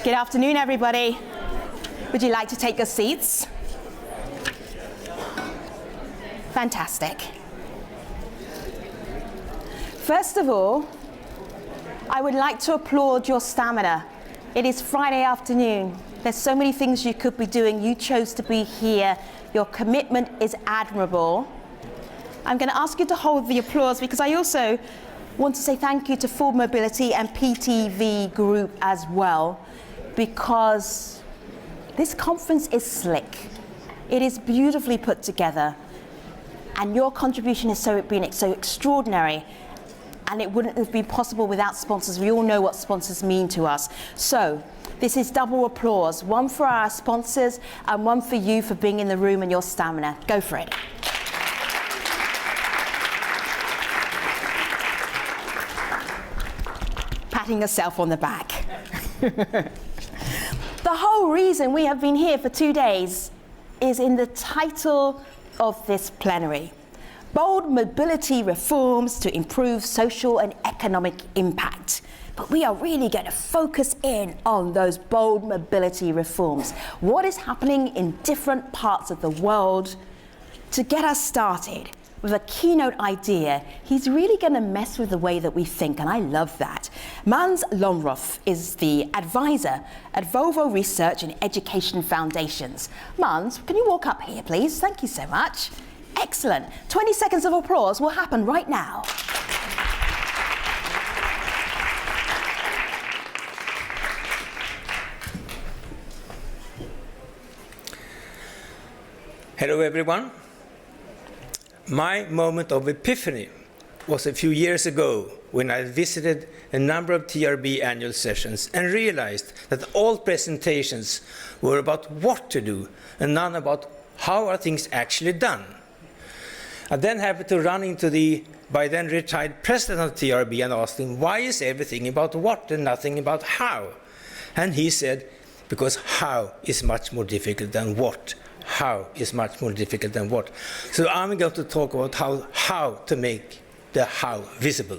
Good afternoon, everybody. Would you like to take your seats? Fantastic. First of all, I would like to applaud your stamina. It is Friday afternoon. There's so many things you could be doing. You chose to be here. Your commitment is admirable. I'm going to ask you to hold the applause because I also want to say thank you to Full Mobility and PTV Group as well, because this conference is slick. It is beautifully put together, and your contribution has been so extraordinary, and it wouldn't have been possible without sponsors. We all know what sponsors mean to us. So this is double applause, one for our sponsors and one for you for being in the room and your stamina. Go for it. Patting yourself on the back. The whole reason we have been here for 2 days is in the title of this plenary: Bold Mobility Reforms to Improve Social and Economic Impact. But we are really going to focus in on those bold mobility reforms. What is happening in different parts of the world? To get us started with a keynote idea, he's really going to mess with the way that we think, and I love that. Mans Lomroth is the advisor at Volvo Research and Education Foundations. Mans, can you walk up here, please? Thank you so much. Excellent. 20 seconds of applause will happen right now. Hello, everyone. My moment of epiphany was a few years ago when I visited a number of TRB annual sessions and realized that all presentations were about what to do and none about how are things actually done. I then happened to run into the by then retired president of TRB and asked him, why is everything about what and nothing about how? And he said, because how is much more difficult than what. How is much more difficult than what. So I'm going to talk about how to make the how visible.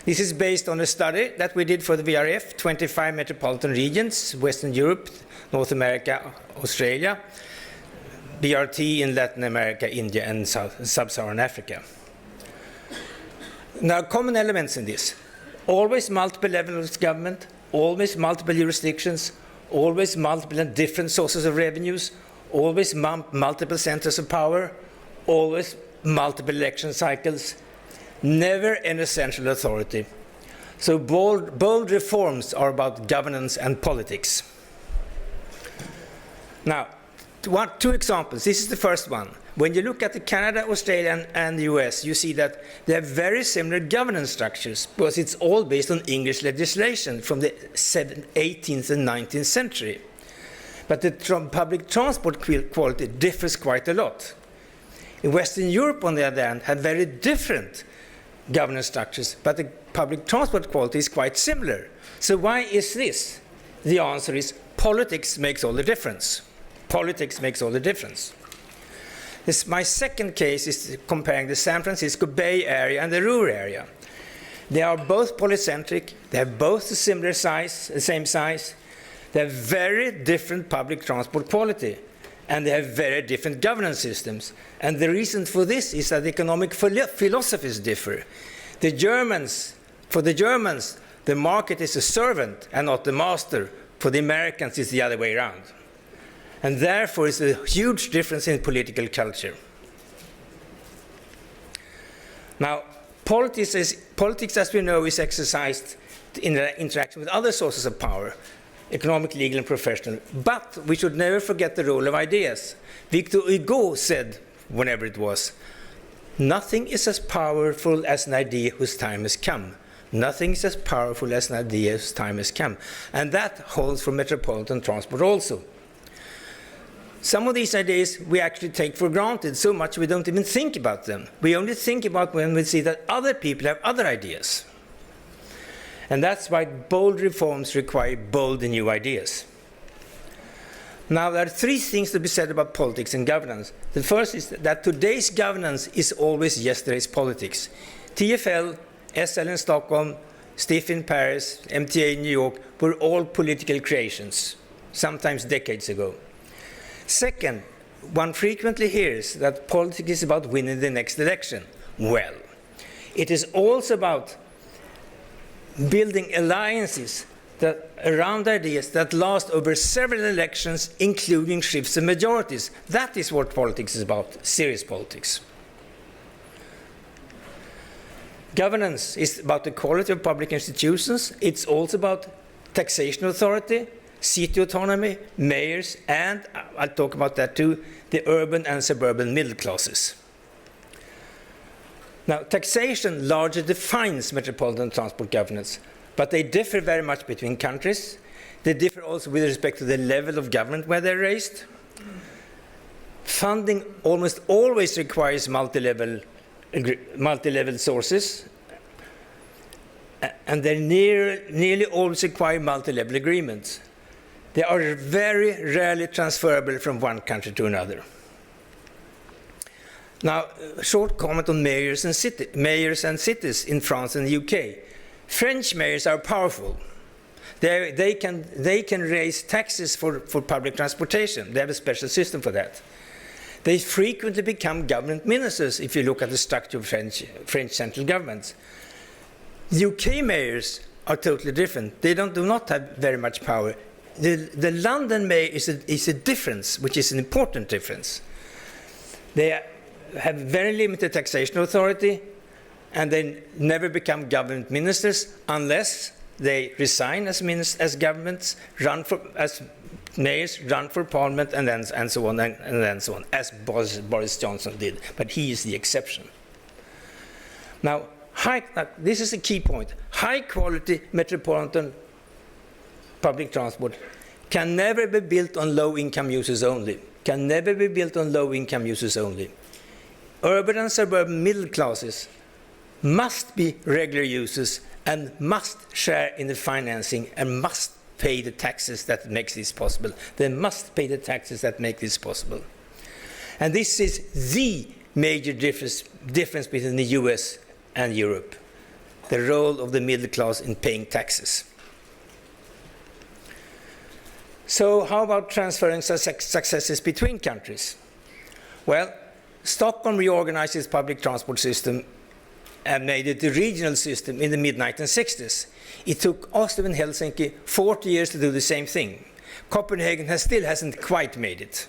This is based on a study that we did for the VREF, 25 metropolitan regions, Western Europe, North America, Australia, BRT in Latin America, India, and Sub-Saharan Africa. Now, common elements in this: always multiple levels of government, always multiple jurisdictions, always multiple and different sources of revenues, always multiple centers of power, always multiple election cycles, never an essential authority. So bold reforms are about governance and politics. Now, two examples. This is the first one. When you look at Canada, Australia, and the US, you see that they have very similar governance structures because it's all based on English legislation from the 18th and 19th century. But the public transport quality differs quite a lot. In Western Europe, on the other hand, have very different governance structures, but the public transport quality is quite similar. So why is this? The answer is politics makes all the difference. Politics makes all the difference. My second case is comparing the San Francisco Bay Area and the Ruhr area. They are both polycentric, they have both the same size, they have very different public transport quality, and they have very different governance systems. And the reason for this is that economic philosophies differ. For the Germans, the market is a servant and not the master. For the Americans, it's the other way around. And therefore, it's a huge difference in political culture. Now, politics, as we know, is exercised in interaction with other sources of power, economic, legal, and professional. But we should never forget the role of ideas. Victor Hugo said, whenever it was, nothing is as powerful as an idea whose time has come. Nothing is as powerful as an idea whose time has come. And that holds for metropolitan transport also. Some of these ideas we actually take for granted so much we don't even think about them. We only think about when we see that other people have other ideas. And that's why bold reforms require bold and new ideas. Now, there are three things to be said about politics and governance. The first is that today's governance is always yesterday's politics. TfL, SL in Stockholm, STIF in Paris, MTA in New York, were all political creations, sometimes decades ago. Second, one frequently hears that politics is about winning the next election. Well, it is also about building alliances around ideas that last over several elections, including shifts of majorities. That is what politics is about, serious politics. Governance is about the quality of public institutions. It's also about taxation authority, city autonomy, mayors, and I'll talk about that too, the urban and suburban middle classes. Now, taxation largely defines metropolitan transport governance, but they differ very much between countries. They differ also with respect to the level of government where they're raised. Funding almost always requires multi-level sources, and they nearly always require multi-level agreements. They are very rarely transferable from one country to another. Now, a short comment on mayors and cities in France and the UK. French mayors are powerful. They can raise taxes for public transportation. They have a special system for that. They frequently become government ministers if you look at the structure of French central governments. UK mayors are totally different. They do not have very much power. The London mayor is a difference, which is an important difference. They have very limited taxation authority, and they never become government ministers unless they resign as governments, as mayors, run for parliament, and so on, as Boris Johnson did. But he is the exception. Now, this is a key point. High-quality metropolitan public transport can never be built on low-income users only. Can never be built on low-income users only. Urban and suburban middle classes must be regular users and must share in the financing and must pay the taxes that makes this possible. They must pay the taxes that make this possible. And this is the major difference between the US and Europe, the role of the middle class in paying taxes. So how about transferring successes between countries? Well, Stockholm reorganized its public transport system and made it a regional system in the mid-1960s. It took Oslo and Helsinki 40 years to do the same thing. Copenhagen still hasn't quite made it.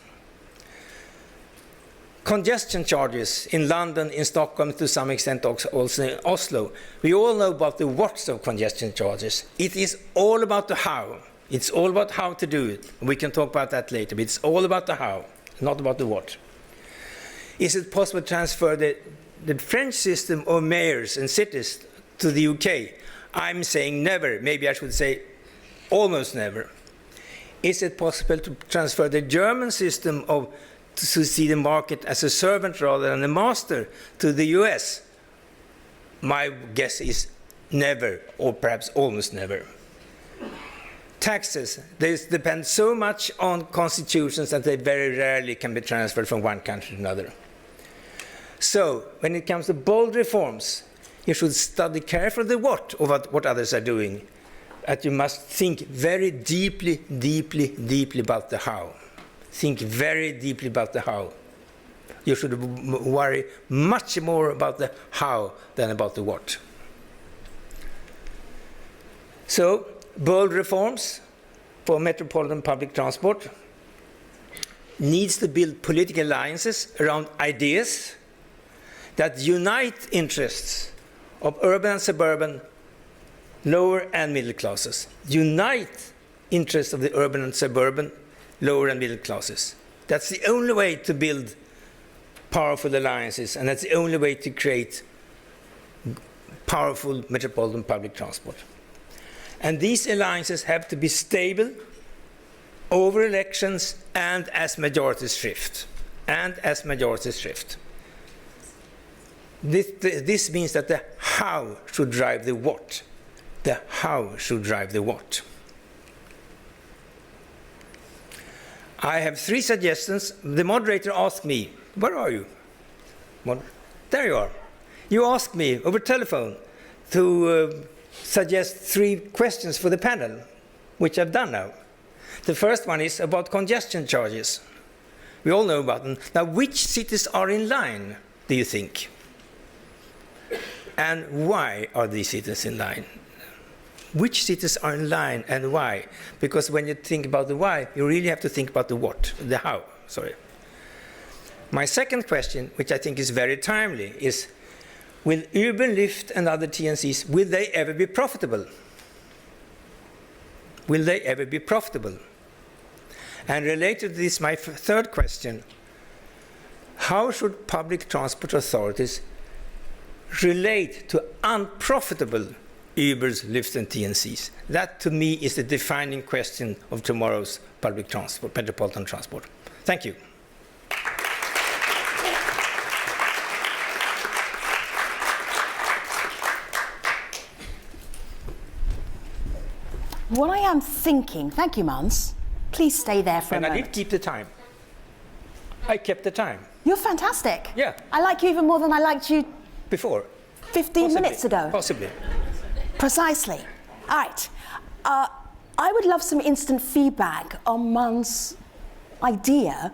Congestion charges in London, in Stockholm, to some extent also in Oslo. We all know about the what's of congestion charges. It is all about the how. It's all about how to do it. We can talk about that later, but it's all about the how, not about the what. Is it possible to transfer the French system of mayors and cities to the UK? I'm saying never. Maybe I should say almost never. Is it possible to transfer the German system to see the market as a servant rather than a master to the US? My guess is never, or perhaps almost never. Taxes, they depend so much on constitutions that they very rarely can be transferred from one country to another. So, when it comes to bold reforms, you should study carefully the what of what others are doing. And you must think very deeply about the how. Think very deeply about the how. You should worry much more about the how than about the what. So, bold reforms for metropolitan public transport needs to build political alliances around ideas that unite interests of urban and suburban, lower and middle classes. Unite interests of the urban and suburban, lower and middle classes. That's the only way to build powerful alliances, and that's the only way to create powerful metropolitan public transport. And these alliances have to be stable over elections and as majorities shift. This means that the how should drive the what. The how should drive the what. I have 3 suggestions. The moderator asked me, where are you? There you are. You asked me over telephone to suggest 3 questions for the panel, which I've done now. The first one is about congestion charges. We all know about them. Now, which cities are in line, do you think? And why are these cities in line? Which cities are in line and why? Because when you think about the why, you really have to think about the what, the how, sorry. My second question, which I think is very timely, is will Uber, Lyft and other TNCs, will they ever be profitable? Will they ever be profitable? And related to this, my third question, how should public transport authorities relate to unprofitable Ubers, Lyfts and TNCs? That to me is the defining question of tomorrow's public transport, metropolitan transport. Thank you. What I am thinking, thank you, Mans. Please stay there for a moment. And I did keep the time. I kept the time. You're fantastic. Yeah. I like you even more than I liked you Before. 15 minutes ago. Possibly. Precisely. All right. I would love some instant feedback on Mans' idea.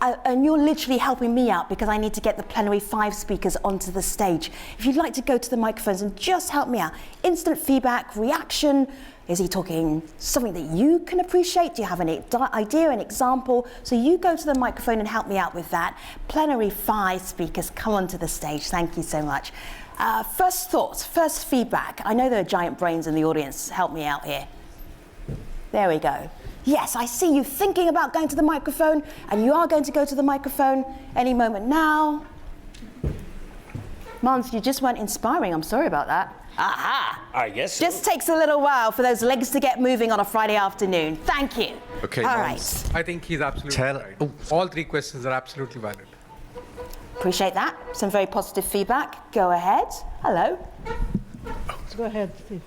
And you're literally helping me out because I need to get the plenary 5 speakers onto the stage. If you'd like to go to the microphones and just help me out. Instant feedback, reaction. Is he talking something that you can appreciate? Do you have an idea, an example? So you go to the microphone and help me out with that. Plenary 5 speakers, come onto the stage. Thank you so much. First thoughts, first feedback. I know there are giant brains in the audience. Help me out here. There we go. Yes, I see you thinking about going to the microphone, and you are going to go to the microphone any moment now. Mans, you just weren't inspiring. I'm sorry about that. Aha! I guess so. Just takes a little while for those legs to get moving on a Friday afternoon. Thank you. Okay. All Mans. right. I think he's absolutely right. All 3 questions are absolutely valid. Appreciate that. Some very positive feedback. Go ahead. Hello. Go ahead, Steve.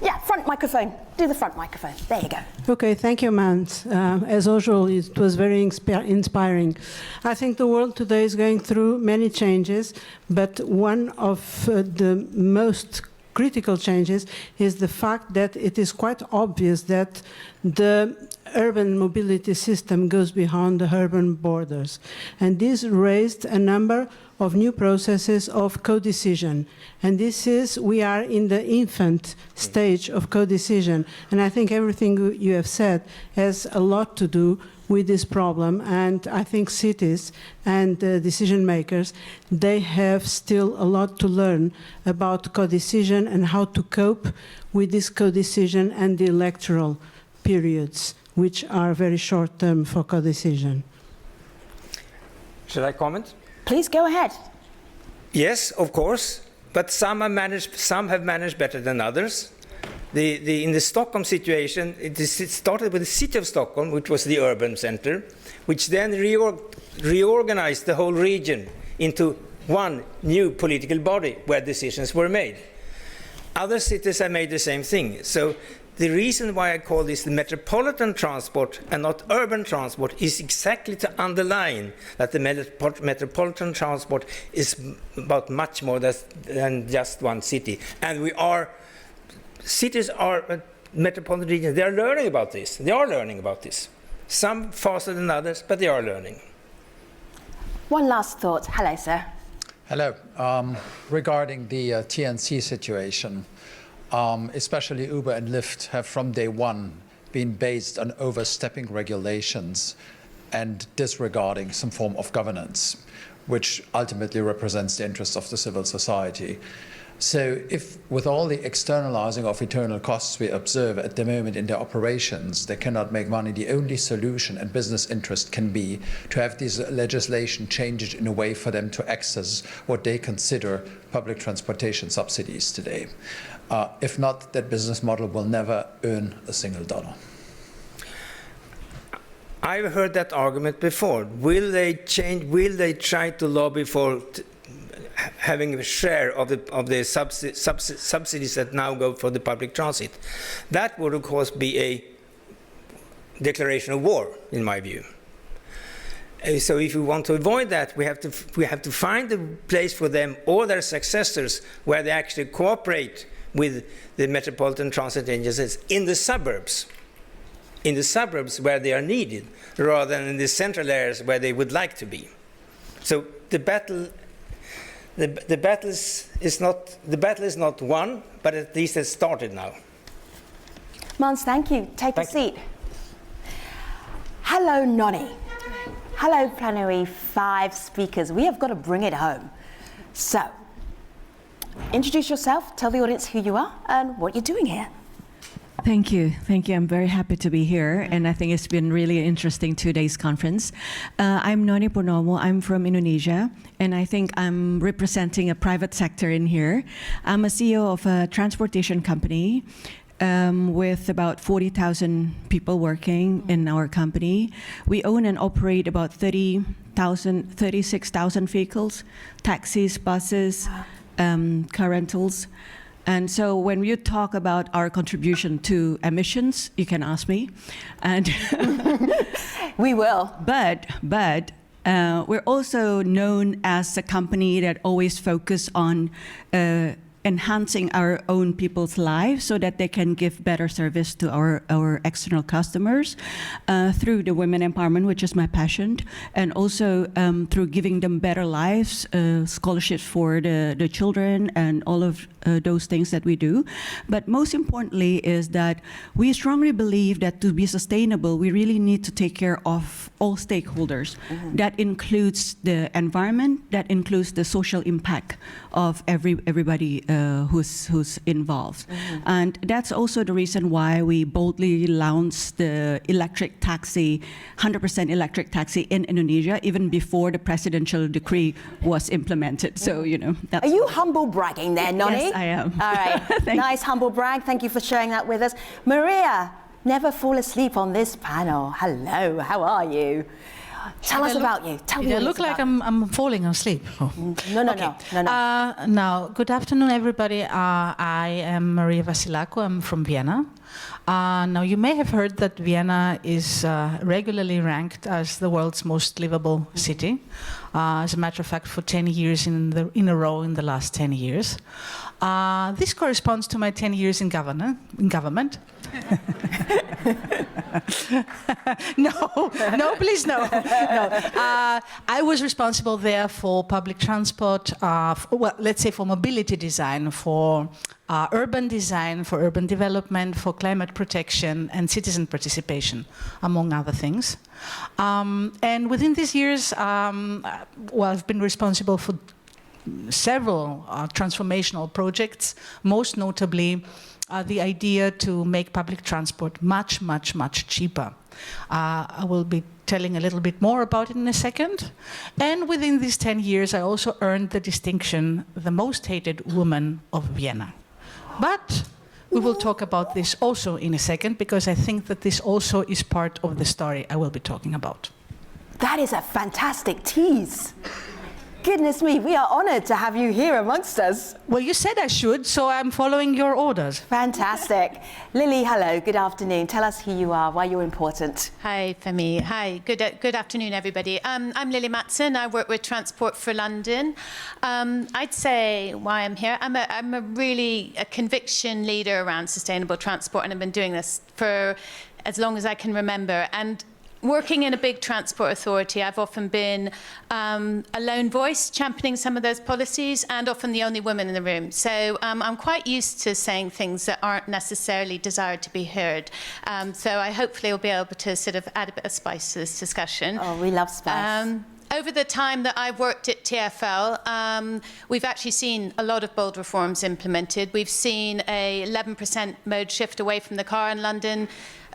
Yeah, front microphone. Do the front microphone. There you go. Okay, thank you, Mans. As usual, it was very inspiring. I think the world today is going through many changes, but one of the most critical changes is the fact that it is quite obvious that the urban mobility system goes beyond the urban borders. And this raised a number of new processes of co-decision. And this is, we are in the infant stage of co-decision. And I think everything you have said has a lot to do with this problem. And I think cities and decision makers, they have still a lot to learn about co-decision and how to cope with this co-decision and the electoral periods, which are very short term for co-decision. Should I comment? Please go ahead. Yes, of course, but some have managed better than others. In the Stockholm situation, it started with the city of Stockholm, which was the urban center, which then reorganized the whole region into one new political body where decisions were made. Other cities have made the same thing. So the reason why I call this the metropolitan transport and not urban transport is exactly to underline that the metropolitan transport is about much more than just one city. And cities are metropolitan regions. They are learning about this. They are learning about this. Some faster than others, but they are learning. One last thought. Hello, sir. Hello. Regarding the TNC situation, especially Uber and Lyft have from day one been based on overstepping regulations and disregarding some form of governance, which ultimately represents the interests of the civil society. So if with all the externalizing of internal costs we observe at the moment in their operations, they cannot make money, the only solution and business interest can be to have this legislation changed in a way for them to access what they consider public transportation subsidies today. If not, that business model will never earn a single dollar. I've heard that argument before. Will they change? Will they try to lobby for having a share of the subsidies that now go for the public transit? That would, of course, be a declaration of war, in my view. So if we want to avoid that, we have to find a place for them or their successors where they actually cooperate with the metropolitan transit agencies in the suburbs where they are needed, rather than in the central areas where they would like to be. So the battle is not won, but at least it's started now. Mons, thank you. Take a seat. Hello, Nonny. Hello, plenary 5 speakers. We have got to bring it home. So, introduce yourself, tell the audience who you are and what you're doing here. Thank you. Thank you. I'm very happy to be here, and I think it's been really an interesting 2 days conference. I'm Noni Purnomo. I'm from Indonesia, and I think I'm representing a private sector in here. I'm a CEO of a transportation company with about 40,000 people working in our company. We own and operate about 36,000 vehicles, taxis, buses, car rentals. And so when you talk about our contribution to emissions, you can ask me. And we will. But we're also known as a company that always focus on enhancing our own people's lives so that they can give better service to our external customers through the women empowerment, which is my passion, and also through giving them better lives, scholarships for the children, and all of those things that we do. But most importantly is that we strongly believe that to be sustainable, we really need to take care of all stakeholders. Mm-hmm. That includes the environment, that includes the social impact of everybody who's involved. Mm-hmm. And that's also the reason why we boldly launched the electric taxi, 100% electric taxi in Indonesia, even before the presidential decree was implemented. So, you know, that's... Are you humble bragging there, Nonny? Yes, I am. All right, nice humble brag. Thank you for sharing that with us. Maria, never fall asleep on this panel. Hello, how are you? Tell us about you. Tell me. I look like I'm falling asleep. Oh. No. Now, good afternoon, everybody. I am Maria Vasilako. I'm from Vienna. Now, you may have heard that Vienna is regularly ranked as the world's most livable city. As a matter of fact, for 10 years in a row in the last 10 years. This corresponds to my 10 years in government. No, please, no. I was responsible there for public transport, let's say for mobility design, for urban design, for urban development, for climate protection, and citizen participation, among other things. And within these years, I've been responsible for several transformational projects, most notably the idea to make public transport much cheaper. I will be telling a little bit more about it in a second. And within these 10 years, I also earned the distinction, the most hated woman of Vienna. But we will talk about this also in a second, because I think that this also is part of the story I will be talking about. That is a fantastic tease. Goodness me, we are honored to have you here amongst us. Well, you said I should, so I'm following your orders. Fantastic. Lily, hello, good afternoon. Tell us who you are, why you're important. Hi, Femi. Hi, good afternoon, everybody. I'm Lily Matson. I work with Transport for London. I'd say why I'm here. I'm a really conviction leader around sustainable transport, and I've been doing this for as long as I can remember. And working in a big transport authority, I've often been a lone voice championing some of those policies, and often the only woman in the room. So I'm quite used to saying things that aren't necessarily desired to be heard. So I hopefully will be able to sort of add a bit of spice to this discussion. Oh, we love spice. Over the time that I've worked at TfL, we've actually seen a lot of bold reforms implemented. We've seen a 11% mode shift away from the car in London,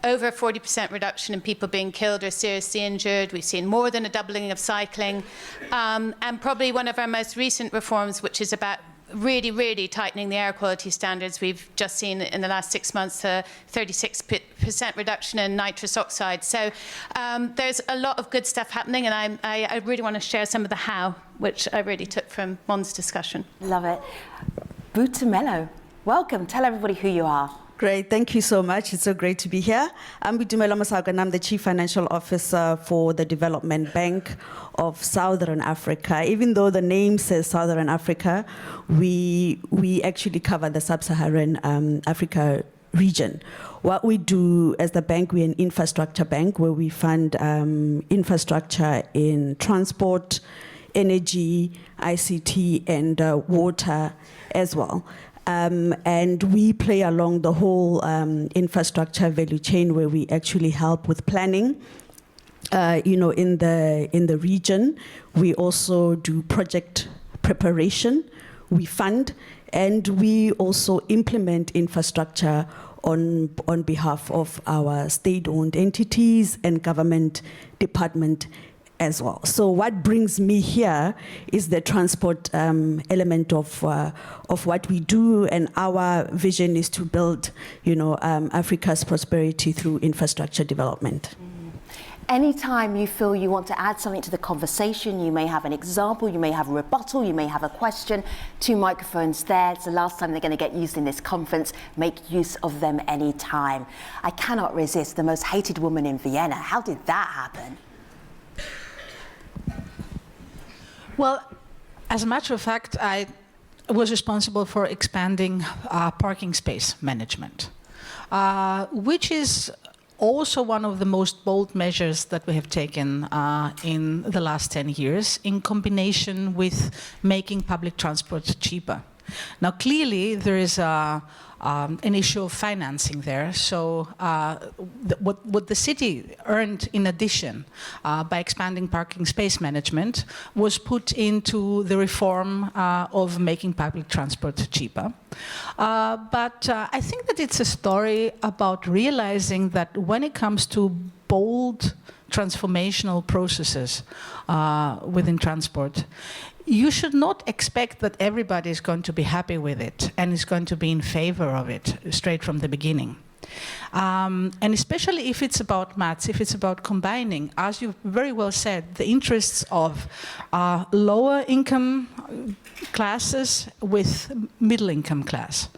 over a 40% reduction in people being killed or seriously injured. We've seen more than a doubling of cycling. And probably one of our most recent reforms, which is about really tightening the air quality standards. We've just seen in the last 6 months a 36% reduction in nitrous oxide. So there's a lot of good stuff happening, and I really want to share some of the how, which I really took from Mon's discussion. Love it. Butamelo, welcome. Tell everybody who you are. Great, thank you so much. It's so great to be here. I'm Bitumelo Masaka, and I'm the Chief Financial Officer for the Development Bank of Southern Africa. Even though the name says Southern Africa, we actually cover the Sub-Saharan Africa region. What we do as the bank, we're an infrastructure bank where we fund infrastructure in transport, energy, ICT, and water as well. And we play along the whole infrastructure value chain where we actually help with planning, in the region. We also do project preparation, we fund, and we also implement infrastructure on behalf of our state-owned entities and government department as well. So what brings me here is the transport element of what we do, and our vision is to build, Africa's prosperity through infrastructure development. Anytime you feel you want to add something to the conversation, you may have an example, you may have a rebuttal, you may have a question, 2 microphones there. It's the last time they're going to get used in this conference. Make use of them anytime. I cannot resist the most hated woman in Vienna. How did that happen? Well, as a matter of fact, I was responsible for expanding parking space management, which is also one of the most bold measures that we have taken in the last 10 years in combination with making public transport cheaper. Now, clearly, there is an issue of financing there. So what the city earned in addition by expanding parking space management was put into the reform of making public transport cheaper. But I think that it's a story about realizing that when it comes to bold transformational processes within transport, you should not expect that everybody is going to be happy with it and is going to be in favor of it straight from the beginning. And especially if it's about maths, if it's about combining, as you very well said, the interests of lower income classes with middle income class.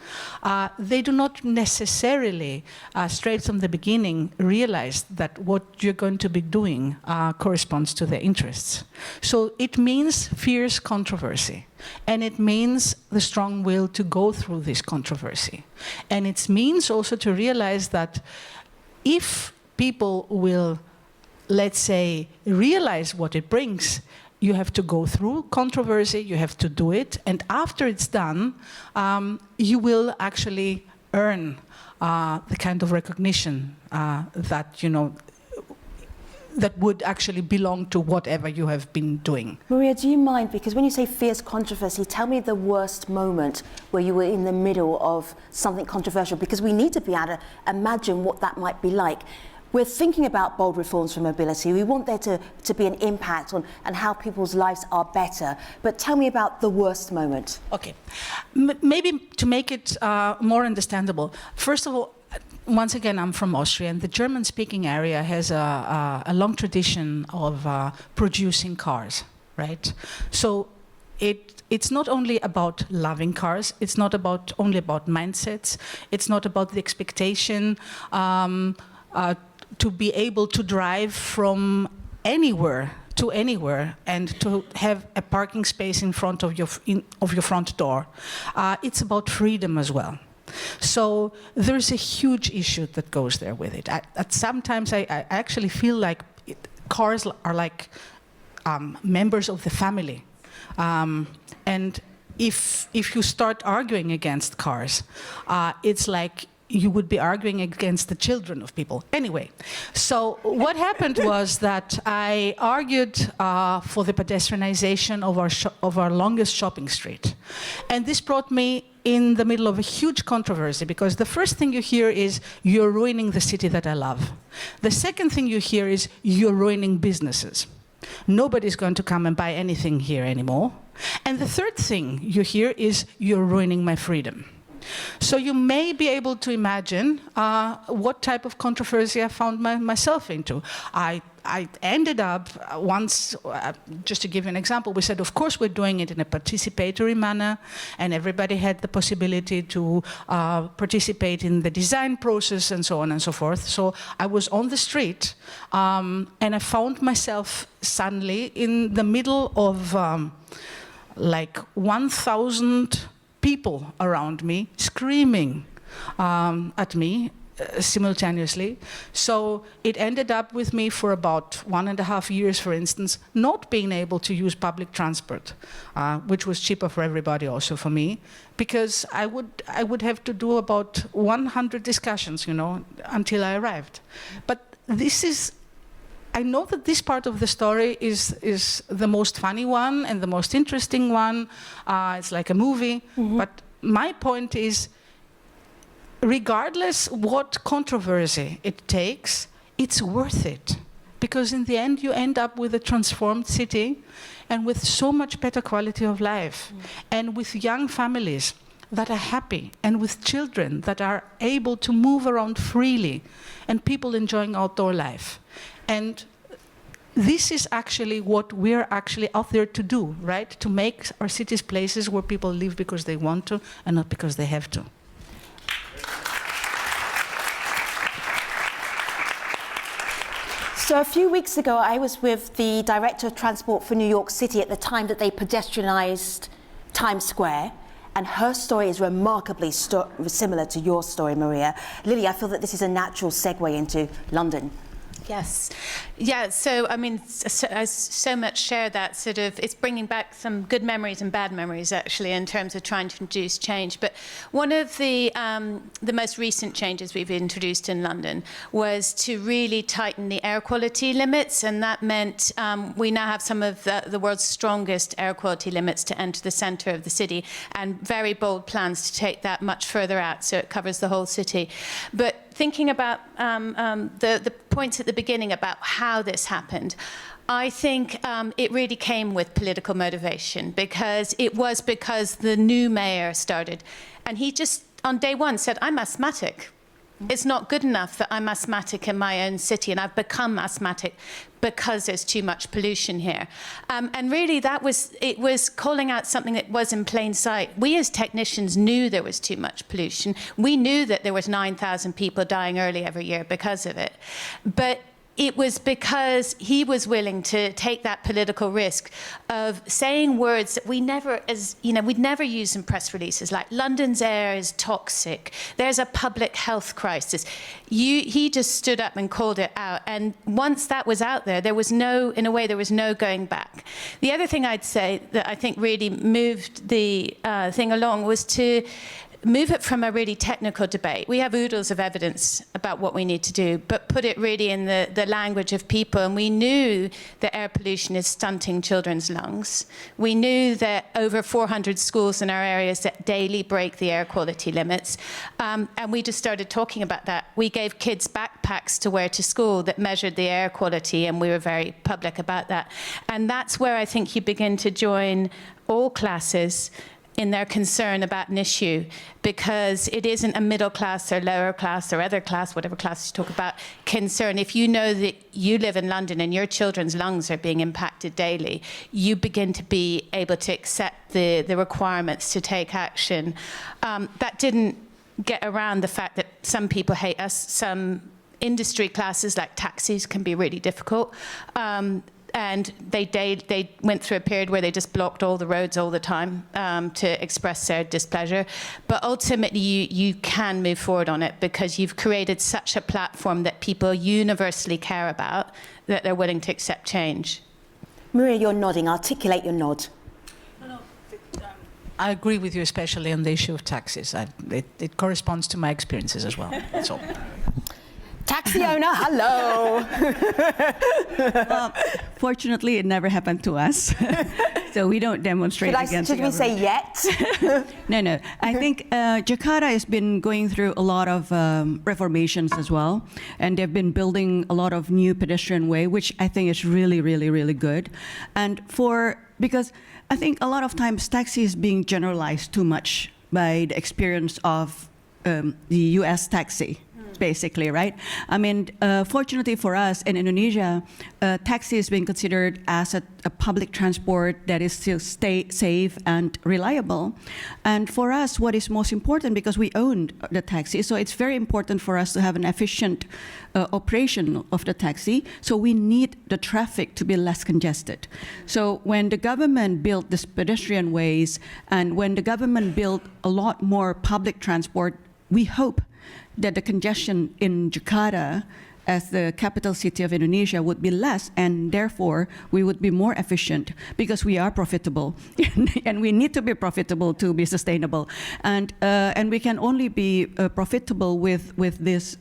They do not necessarily, straight from the beginning, realize that what you're going to be doing corresponds to their interests. So it means fierce controversy. And it means the strong will to go through this controversy. And it means also to realize that if people will, let's say, realize what it brings, you have to go through controversy, you have to do it, and after it's done, you will actually earn the kind of recognition that, that would actually belong to whatever you have been doing. Maria, do you mind, because when you say fierce controversy, tell me the worst moment where you were in the middle of something controversial, because we need to be able to imagine what that might be like. We're thinking about bold reforms for mobility. We want there to be an impact on and how people's lives are better. But tell me about the worst moment. Okay. Maybe to make it more understandable, first of all, once again, I'm from Austria, and the German-speaking area has a long tradition of producing cars, right? So it's not only about loving cars, it's not only about mindsets, it's not about the expectation to be able to drive from anywhere to anywhere and to have a parking space in front of your front door. It's about freedom as well. So there's a huge issue that goes there with it. Sometimes I actually feel like cars are like members of the family. And if you start arguing against cars, it's like you would be arguing against the children of people. Anyway, so what happened was that I argued for the pedestrianization of our longest shopping street. And this brought me in the middle of a huge controversy, because the first thing you hear is, you're ruining the city that I love. The second thing you hear is, you're ruining businesses. Nobody's going to come and buy anything here anymore. And the third thing you hear is, you're ruining my freedom. So you may be able to imagine what type of controversy I found myself into. I I ended up once, just to give you an example, we said, of course, we're doing it in a participatory manner, and everybody had the possibility to participate in the design process and so on and so forth. So I was on the street, and I found myself suddenly in the middle of like 1,000 people around me screaming at me simultaneously. So it ended up with me for about 1.5 years, for instance, not being able to use public transport, which was cheaper for everybody, also for me, because I would have to do about 100 discussions, you know, until I arrived. But this is, I know that this part of the story is the most funny one and the most interesting one. It's like a movie. But my point is, regardless what controversy it takes, it's worth it. Because in the end, you end up with a transformed city and with so much better quality of life, and with young families that are happy, and with children that are able to move around freely, and people enjoying outdoor life. And this is actually what we're actually out there to do, right? To make our cities places where people live because they want to and not because they have to. So a few weeks ago, I was with the Director of Transport for New York City at the time that they pedestrianized Times Square, and her story is remarkably similar to your story, Maria. Lily, I feel that this is a natural segue into London. Yes. Yeah, so, I mean, I so much share that sort of, it's bringing back some good memories and bad memories, actually, in terms of trying to introduce change. But one of the most recent changes we've introduced in London was to really tighten the air quality limits, and that meant we now have some of the world's strongest air quality limits to enter the centre of the city, and very bold plans to take that much further out, so it covers the whole city. But thinking about the points at the beginning about how this happened, I think it really came with political motivation, because the new mayor started, and he just on day one said, I'm asthmatic. It's not good enough that I'm asthmatic in my own city, and I've become asthmatic because there's too much pollution here. And really it was calling out something that was in plain sight. We as technicians knew there was too much pollution. We knew that there was 9,000 people dying early every year because of it. But it was because he was willing to take that political risk of saying words that we'd never use in press releases, like London's air is toxic, there's a public health crisis. He just stood up and called it out. And once that was out there, there was no going back. The other thing I'd say that I think really moved the thing along was to move it from a really technical debate. We have oodles of evidence about what we need to do, but put it really in the language of people. And we knew that air pollution is stunting children's lungs. We knew that over 400 schools in our areas that daily break the air quality limits. And we just started talking about that. We gave kids backpacks to wear to school that measured the air quality, and we were very public about that. And that's where I think you begin to join all classes in their concern about an issue, because it isn't a middle class or lower class or other class, whatever class you talk about, concern. If you know that you live in London and your children's lungs are being impacted daily, you begin to be able to accept the requirements to take action. That didn't get around the fact that some people hate us. Some industry classes like taxis can be really difficult. And they went through a period where they just blocked all the roads all the time to express their displeasure. But ultimately, you can move forward on it because you've created such a platform that people universally care about that they're willing to accept change. Maria, you're nodding. Articulate your nod. I agree with you, especially on the issue of taxes. It corresponds to my experiences as well. That's all. Taxi owner, hello. Fortunately, it never happened to us, so we don't demonstrate against the government. Should we say yet? No. I think Jakarta has been going through a lot of reformations as well, and they've been building a lot of new pedestrian way, which I think is really, really, really good. And because I think a lot of times taxi is being generalized too much by the experience of the U.S. taxi. basically, right? I mean, fortunately for us in Indonesia, taxi is being considered as a public transport that is still safe and reliable. And for us, what is most important, because we own the taxi, so it's very important for us to have an efficient operation of the taxi. So we need the traffic to be less congested. So when the government built these pedestrian ways, and when the government built a lot more public transport, we hope that the congestion in Jakarta, as the capital city of Indonesia, would be less, and therefore we would be more efficient, because we are profitable and we need to be profitable to be sustainable, and we can only be profitable with this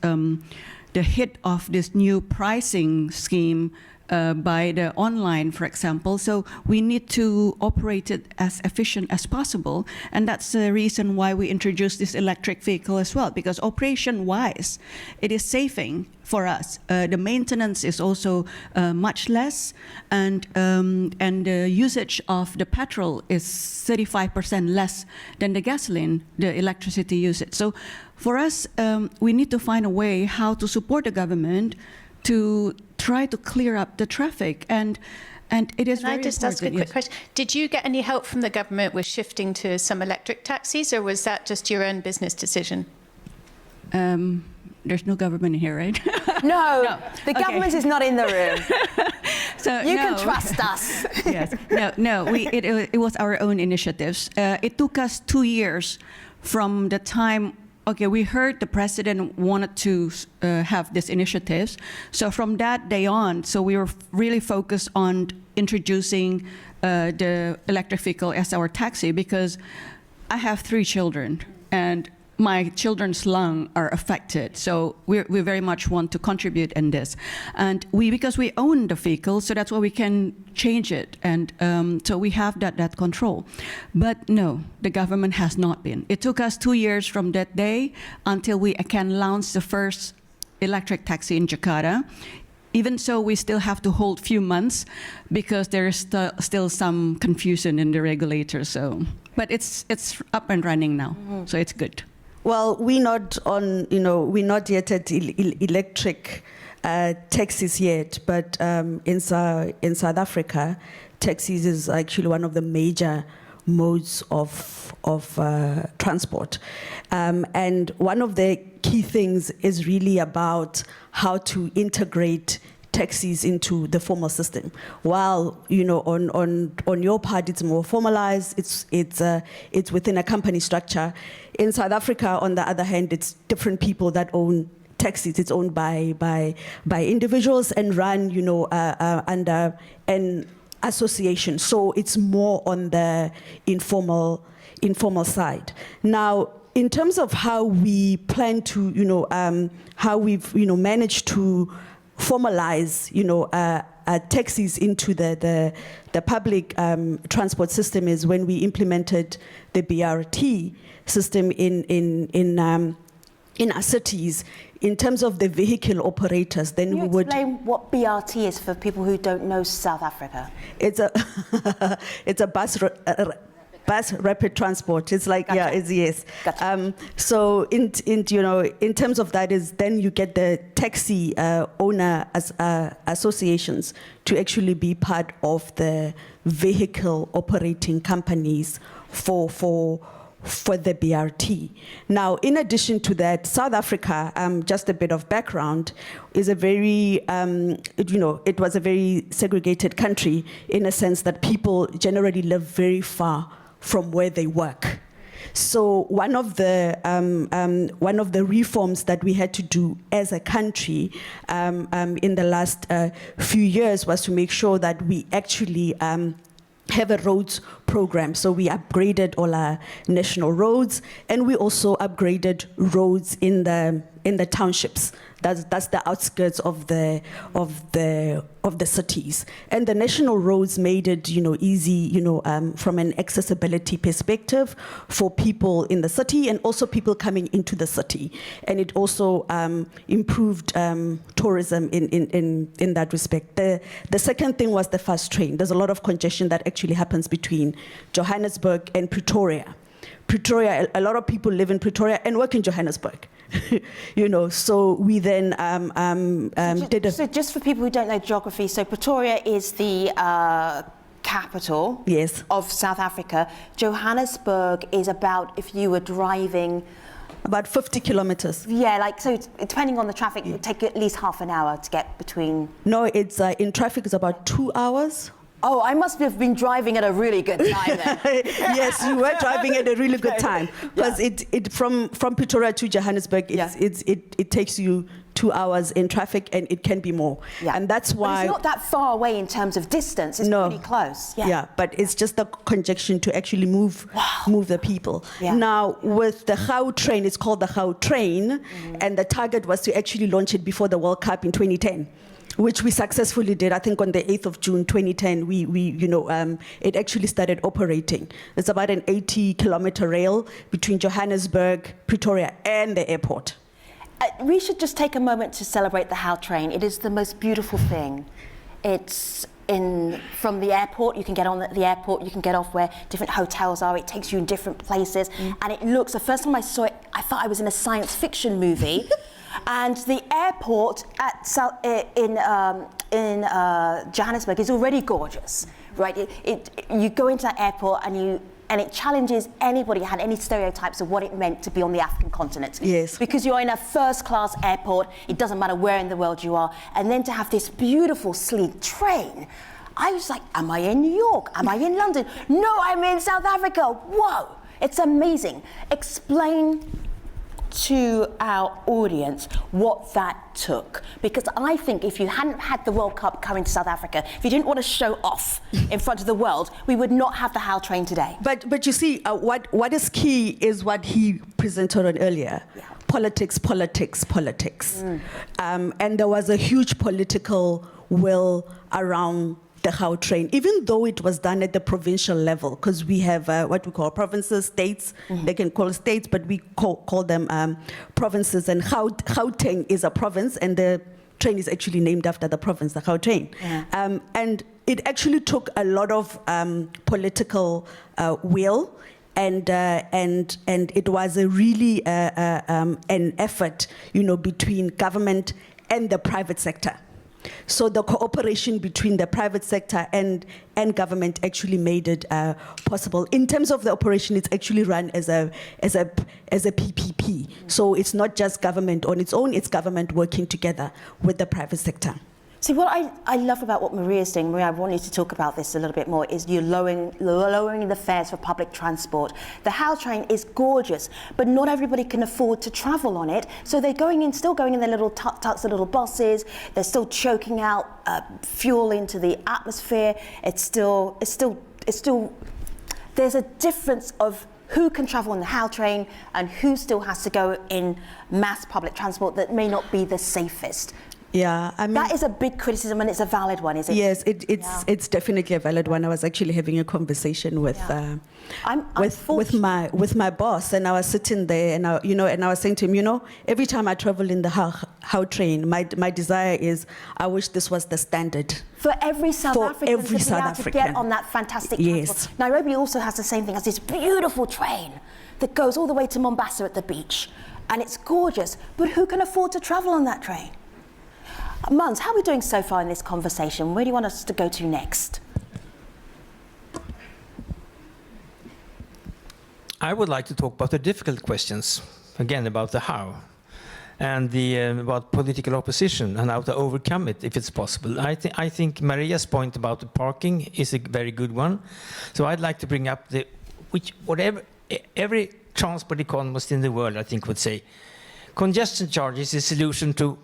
the hit of this new pricing scheme by the online, for example. So we need to operate it as efficient as possible. And that's the reason why we introduced this electric vehicle as well, because operation-wise, it is saving for us. The maintenance is also much less, and the usage of the petrol is 35% less than the gasoline, the electricity usage. So for us, we need to find a way how to support the government to try to clear up the traffic, and it is very important. Can I just ask a quick question? Did you get any help from the government with shifting to some electric taxis, or was that just your own business decision? There's no government here, right? No, the government is not in the room. So You can trust us. Yes. No. It was our own initiatives. It took us 2 years from the time. Okay, we heard the president wanted to have these initiatives. So from that day on, so we were really focused on introducing the electric vehicle as our taxi, because I have 3 children, and my children's lungs are affected. So we very much want to contribute in this. And because we own the vehicle, so that's why we can change it. And so we have that control. But no, the government has not been. It took us 2 years from that day until we can launch the first electric taxi in Jakarta. Even so, we still have to hold few months, because there is still some confusion in the regulator. So, but it's up and running now, so it's good. Well, we're not yet at electric taxis yet, but in South Africa, taxis is actually one of the major modes of transport. And one of the key things is really about how to integrate taxis into the formal system. While on your part it's more formalized, it's within a company structure. In South Africa, on the other hand, it's different people that own taxis. It's owned by individuals and run under an association. So it's more on the informal side. Now, in terms of how we plan to how we've managed to formalize taxis into the public transport system is when we implemented the BRT system in our cities. In terms of the vehicle operators, then Can we you would explain what BRT is for people who don't know South Africa? it's a bus rapid transport. It's like, Gotcha. yeah, it's yes. Gotcha. So in terms of that is then you get the taxi owner associations to actually be part of the vehicle operating companies for the BRT. Now, in addition to that, South Africa, just a bit of background, is a very, it was a very segregated country in a sense that people generally live very far from where they work. So one of the reforms that we had to do as a country in the last few years was to make sure that we actually have a roads program. So we upgraded all our national roads, and we also upgraded roads in the townships. That's the outskirts of the cities. And the national roads made it easy from an accessibility perspective for people in the city and also people coming into the city. And it also improved tourism in that respect. The second thing was the fast train. There's a lot of congestion that actually happens between Johannesburg and Pretoria. A lot of people live in Pretoria and work in Johannesburg, So we then did a... So just for people who don't know geography, so Pretoria is the capital Yes. of South Africa. Johannesburg is about, if you were driving... About 50 kilometers. Yeah, like, so depending on the traffic, it would take at least half an hour to get between... No, it's in traffic, it's about 2 hours. Oh, I must have been driving at a really good time then. Yes, you were driving at a really good time, because it from Pretoria to Johannesburg, it takes you 2 hours in traffic, and it can be more. Yeah. And that's why... But it's not that far away in terms of distance. It's pretty close. Yeah, but it's just the conjunction to actually move the people. Yeah. Now, with the Gau train, it's called the Gau train, and the target was to actually launch it before the World Cup in 2010. Which we successfully did. I think on the 8th of June 2010, it actually started operating. It's about an 80-kilometer rail between Johannesburg, Pretoria, and the airport. We should just take a moment to celebrate the Gau train. It is the most beautiful thing. It's from the airport, you can get on at the airport, you can get off where different hotels are, it takes you in different places, and it looks, the first time I saw it, I thought I was in a science fiction movie. And the airport in Johannesburg is already gorgeous, right? You go into that airport and it challenges anybody who had any stereotypes of what it meant to be on the African continent. Yes. Because you're in a first-class airport, it doesn't matter where in the world you are, and then to have this beautiful, sleek train. I was like, am I in New York? Am I in London? No, I'm in South Africa. Whoa, it's amazing. Explain to our audience what that took, because I think if you hadn't had the World Cup coming to South Africa, if you didn't want to show off in front of the world, we would not have the Gau train today. But you see, what is key is what he presented on earlier. Yeah. Politics. And there was a huge political will around the Gau train, even though it was done at the provincial level, because we have what we call provinces, states. They can call states, but we call them provinces. And Gauteng is a province, and the train is actually named after the province, the Gau train. Yeah. And it actually took a lot of political will, and it was a really an effort, between government and the private sector. So the cooperation between the private sector and government actually made it possible. In terms of the operation, it's actually run as a PPP. So it's not just government on its own; it's government working together with the private sector. See, what I love about what Maria is doing, Maria, I want you to talk about this a little bit more, is you're lowering the fares for public transport. The Gau train is gorgeous, but not everybody can afford to travel on it, so they're still going in their little tuk-tuks, their little buses, they're still choking out fuel into the atmosphere. It's still, there's a difference of who can travel on the Gau train and who still has to go in mass public transport that may not be the safest. Yeah, I mean, that is a big criticism, and it's a valid one, is it? Yes, it's definitely a valid one. I was actually having a conversation with with my boss, and I was sitting there, and I was saying to him, every time I travel in the Gau train, my desire is, I wish this was the standard for every South African to be able to get on that fantastic transport. Yes. Nairobi also has the same thing, has this beautiful train that goes all the way to Mombasa at the beach, and it's gorgeous. But who can afford to travel on that train? Muns, how are we doing so far in this conversation? Where do you want us to go to next? I would like to talk about the difficult questions, again, about the how, and about political opposition and how to overcome it, if it's possible. I think Maria's point about the parking is a very good one. So I'd like to bring up every transport economist in the world, I think, would say, congestion charge is a solution to,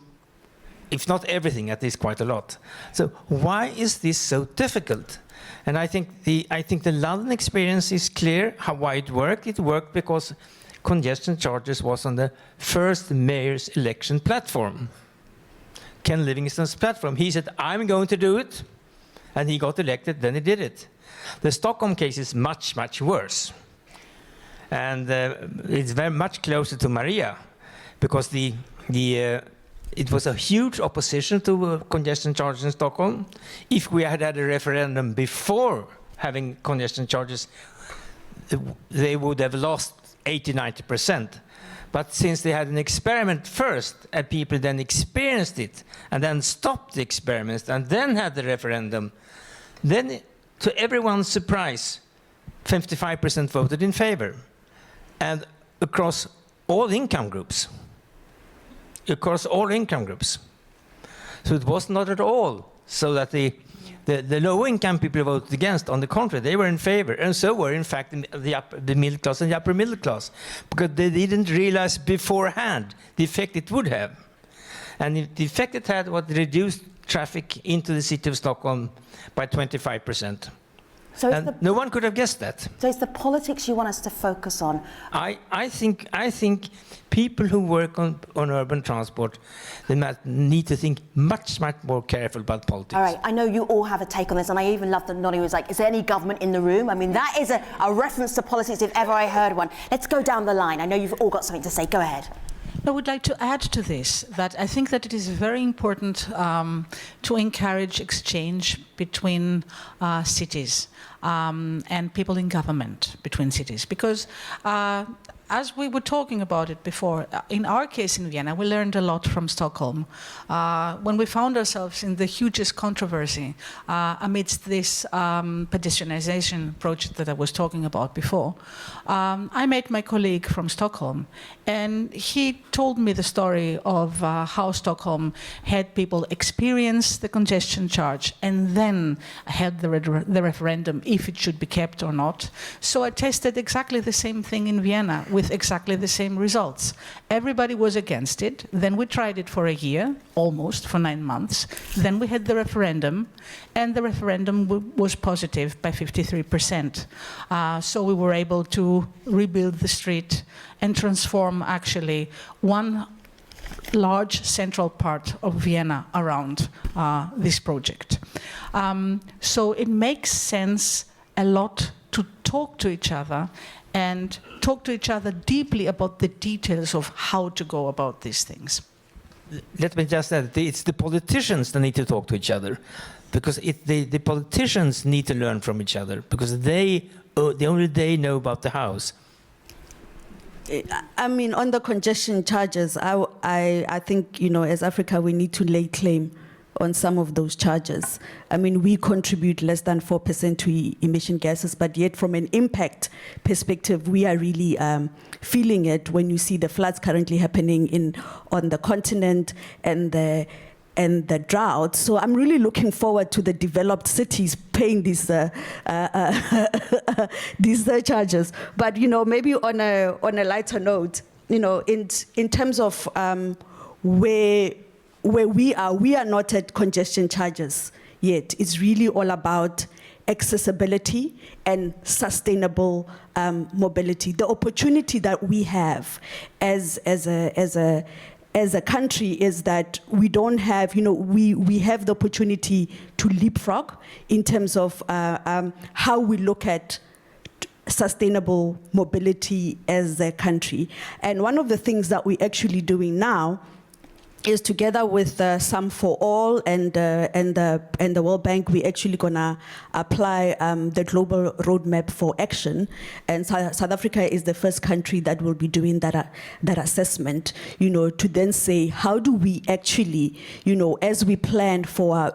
if not everything, at least quite a lot. So why is this so difficult? And I think the London experience is clear why it worked. It worked because congestion charges was on the first mayor's election platform, Ken Livingstone's platform. He said, I'm going to do it, and he got elected, then he did it. The Stockholm case is much, much worse. And it's very much closer to Maria, because it was a huge opposition to congestion charges in Stockholm. If we had had a referendum before having congestion charges, they would have lost 80–90%. But since they had an experiment first, and people then experienced it, and then stopped the experiments, and then had the referendum, then, to everyone's surprise, 55% voted in favor. And across all income groups. Across all income groups. So it was not at all so that the low-income people voted against. On the contrary, they were in favor, and so were, in fact, the middle class and the upper middle class, because they didn't realize beforehand the effect it would have. And the effect it had was reduced traffic into the city of Stockholm by 25%. So And no one could have guessed that. so it's the politics you want us to focus on. I think people who work on urban transport, they might need to think much more careful about politics. All right, I know you all have a take on this, and I even love that Nonny was like, is there any government in the room? I mean, that is a reference to politics if ever I heard one. Let's go down the line. I know you've all got something to say. Go ahead. I would like to add to this that I think that it is very important to encourage exchange between cities and people in government between cities, because as we were talking about it before, in our case in Vienna, we learned a lot from Stockholm. When we found ourselves in the hugest controversy amidst this pedestrianization project that I was talking about before, I met my colleague from Stockholm, and he told me the story of how Stockholm had people experience the congestion charge and then had the referendum if it should be kept or not. So I tested exactly the same thing in Vienna, with exactly the same results. Everybody was against it. Then we tried it for a year, almost, for 9 months. Then we had the referendum, and the referendum was positive by 53%. So we were able to rebuild the street and transform, actually, one large central part of Vienna around this project. So it makes sense a lot to talk to each other and talk to each other deeply about the details of how to go about these things. Let me just add, it's the politicians that need to talk to each other, because the politicians need to learn from each other, because only they know about the house. I mean, on the congestion charges, I think, you know, as Africa, we need to lay claim on some of those charges. I mean, we contribute less than 4% to emission gases, but yet from an impact perspective, we are really feeling it when you see the floods currently happening on the continent and the drought. So I'm really looking forward to the developed cities paying these charges. But, you know, maybe on a lighter note, you know, in terms of where we are not at congestion charges yet. It's really all about accessibility and sustainable mobility. The opportunity that we have as a country is that we don't have, you know, we have the opportunity to leapfrog in terms of how we look at sustainable mobility as a country. And one of the things that we're actually doing now is, together with Some for All and the World Bank, we're actually gonna apply the global roadmap for action. And South Africa is the first country that will be doing that assessment, you know, to then say, how do we actually, you know, as we plan for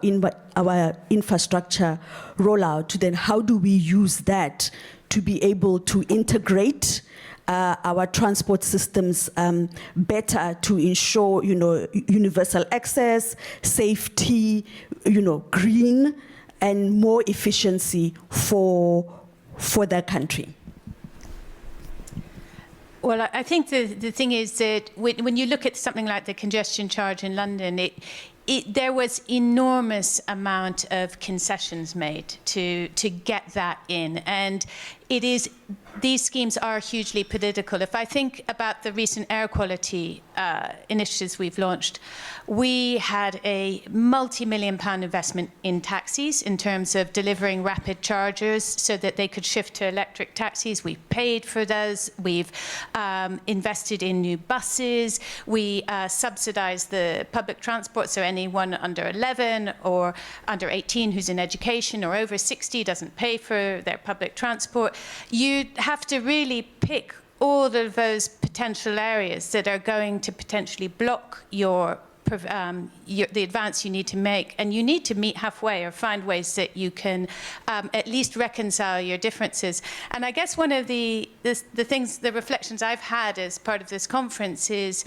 our infrastructure rollout, to then how do we use that to be able to integrate our transport systems better to ensure, you know, universal access, safety, you know, green, and more efficiency for their country. Well, I think the thing is that when you look at something like the congestion charge in London, there was enormous amount of concessions made to get that in, and these schemes are hugely political. If I think about the recent air quality initiatives we've launched, we had a multi-million-pound investment in taxis in terms of delivering rapid chargers so that they could shift to electric taxis. We've paid for those. We've invested in new buses. We subsidise the public transport, so anyone under 11 or under 18 who's in education or over 60 doesn't pay for their public transport. You have to really pick all of those potential areas that are going to potentially block the advance you need to make, and you need to meet halfway or find ways that you can at least reconcile your differences. And I guess one of the reflections I've had as part of this conference is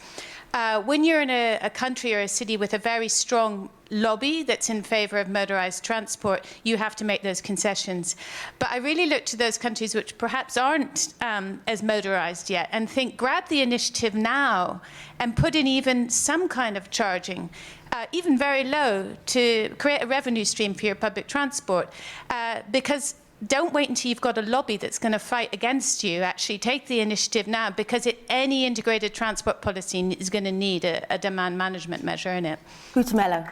when you're in a country or a city with a very strong lobby that's in favor of motorized transport, you have to make those concessions. But I really look to those countries which perhaps aren't as motorized yet and think, grab the initiative now and put in even some kind of charging, even very low, to create a revenue stream for your public transport. Because don't wait until you've got a lobby that's going to fight against you. Actually take the initiative now, because any integrated transport policy is going to need a demand management measure in it. Gutemelo.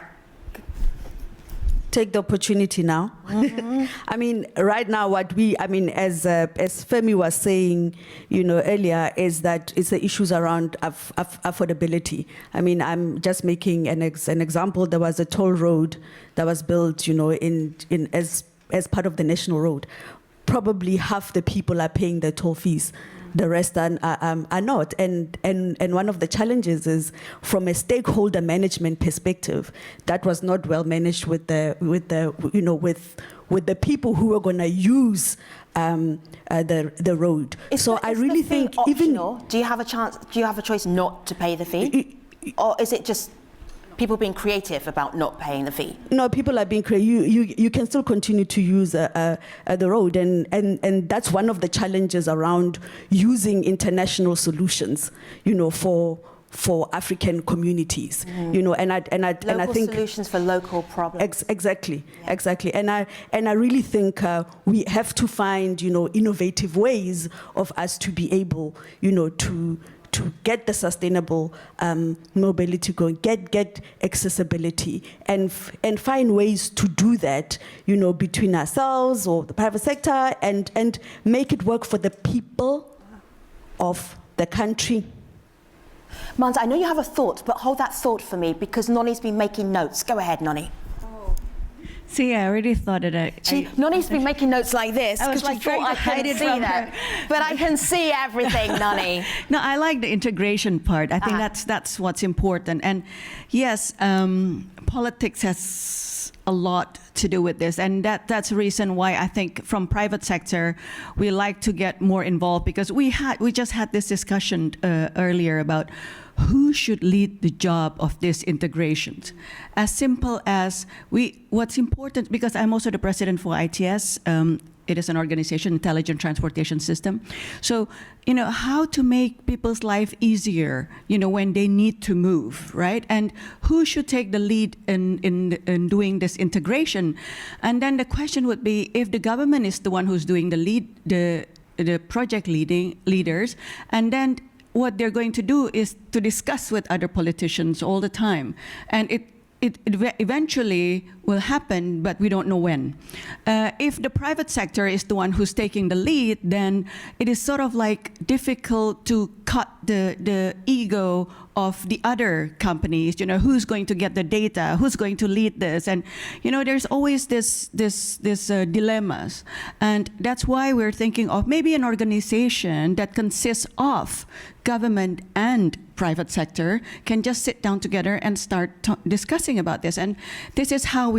Take the opportunity now. Mm-hmm. I mean, right now, as Femi was saying, earlier, is that it's the issues around affordability. I mean, I'm just making an example. There was a toll road that was built, as part of the national road. Probably half the people are paying the toll fees. The rest are not, and one of the challenges is, from a stakeholder management perspective, that was not well managed with the people who are going to use the road. I really think optional? Do you have a chance? Do you have a choice not to pay the fee, or is it just people being creative about not paying the fee? No, people are being creative. You can still continue to use the road, and that's one of the challenges around using international solutions, for African communities, and I think solutions for local problems. Exactly. And I really think we have to find innovative ways of us to be able to get the sustainable mobility going, get accessibility, and find ways to do that, between ourselves or the private sector, and make it work for the people of the country. Mans, I know you have a thought, but hold that thought for me, because Noni's been making notes. Go ahead, Noni. See, I already thought it. Noni's been making notes like this, because she thought I couldn't see that. But I can see everything, Noni. No, I like the integration part. I think that's what's important. And yes, politics has a lot to do with this, and that's the reason why I think from private sector we like to get more involved, because we just had this discussion earlier about who should lead the job of this integration. As simple as what's important, because I'm also the president for ITS. It is an organization, Intelligent Transportation System. So, how to make people's life easier, when they need to move, right? And who should take the lead in doing this integration? And then the question would be, if the government is the one who's doing the project leaders, and then what they're going to do is to discuss with other politicians all the time. And it eventually will happen, but we don't know when. If the private sector is the one who's taking the lead, then it is sort of like difficult to cut the ego of the other companies. Who's going to get the data? Who's going to lead this? And there's always this dilemmas, and that's why we're thinking of maybe an organization that consists of government and private sector can just sit down together and start discussing about this. And this is how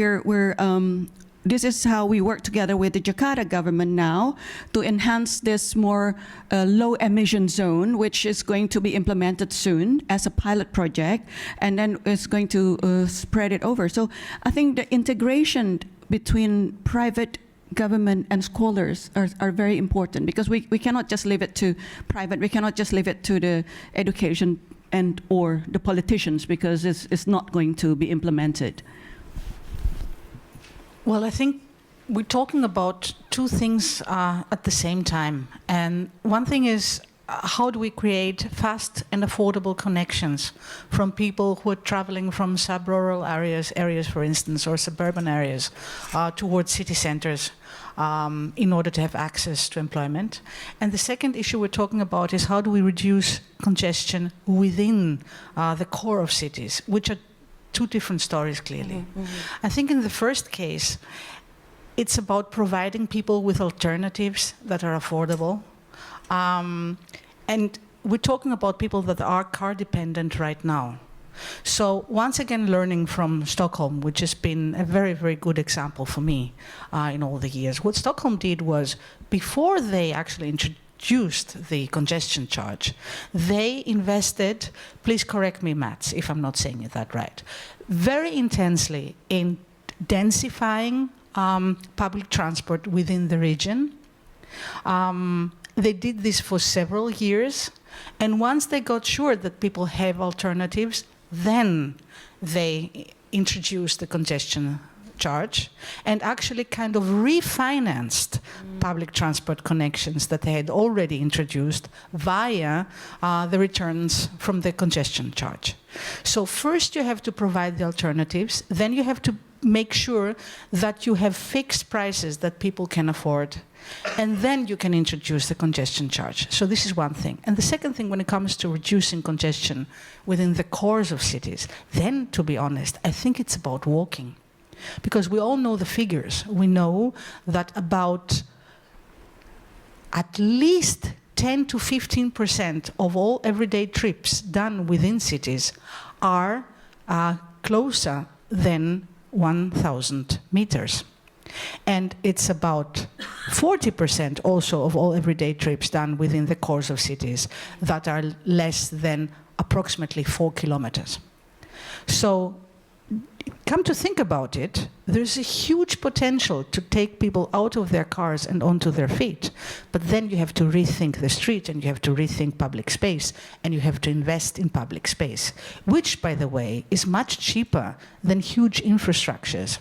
this is how we work together with the Jakarta government now to enhance this more low emission zone, which is going to be implemented soon as a pilot project, and then it's going to spread it over. So I think the integration between private, government and scholars are very important, because we cannot just leave it to private, we cannot just leave it to the education and or the politicians, because it's not going to be implemented. Well, I think we're talking about two things at the same time. And one thing is, how do we create fast and affordable connections from people who are traveling from sub-rural areas, for instance, or suburban areas, towards city centers, in order to have access to employment. And the second issue we're talking about is, how do we reduce congestion within the core of cities, which are two different stories, clearly. Mm-hmm. I think in the first case, it's about providing people with alternatives that are affordable. And we're talking about people that are car dependent right now. So once again, learning from Stockholm, which has been a very, very good example for me in all the years. What Stockholm did was, before they actually introduced the congestion charge, they invested, please correct me, Mats, if I'm not saying that right, very intensely in densifying public transport within the region. They did this for several years, and once they got sure that people have alternatives, then they introduced the congestion charge and actually kind of refinanced public transport connections that they had already introduced via the returns from the congestion charge. So first you have to provide the alternatives, then you have to make sure that you have fixed prices that people can afford, and then you can introduce the congestion charge. So this is one thing. And the second thing, when it comes to reducing congestion within the cores of cities, then, to be honest, I think it's about walking. Because we all know the figures. We know that about at least 10 to 15% of all everyday trips done within cities are closer than 1,000 meters. And it's about 40% also of all everyday trips done within the cores of cities that are less than approximately 4 kilometers. So, come to think about it, there's a huge potential to take people out of their cars and onto their feet. But then you have to rethink the street, and you have to rethink public space, and you have to invest in public space, which, by the way, is much cheaper than huge infrastructures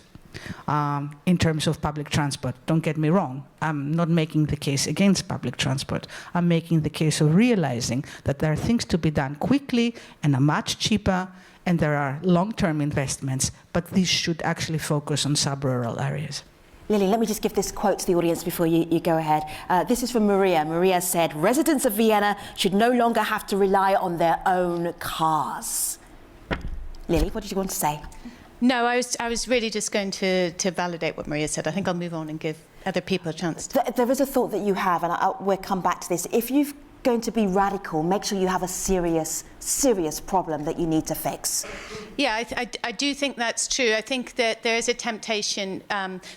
in terms of public transport. Don't get me wrong. I'm not making the case against public transport. I'm making the case of realizing that there are things to be done quickly and are much cheaper, and there are long-term investments, but these should actually focus on sub-rural areas. Lily, let me just give this quote to the audience before you go ahead. This is from Maria. Maria said, residents of Vienna should no longer have to rely on their own cars. Lily, what did you want to say? No, I was really just going to validate what Maria said. I think I'll move on and give other people a chance. There is a thought that you have, and we'll come back to this. If you're going to be radical, make sure you have a serious problem that you need to fix. Yeah, I do think that's true. I think that there is a temptation.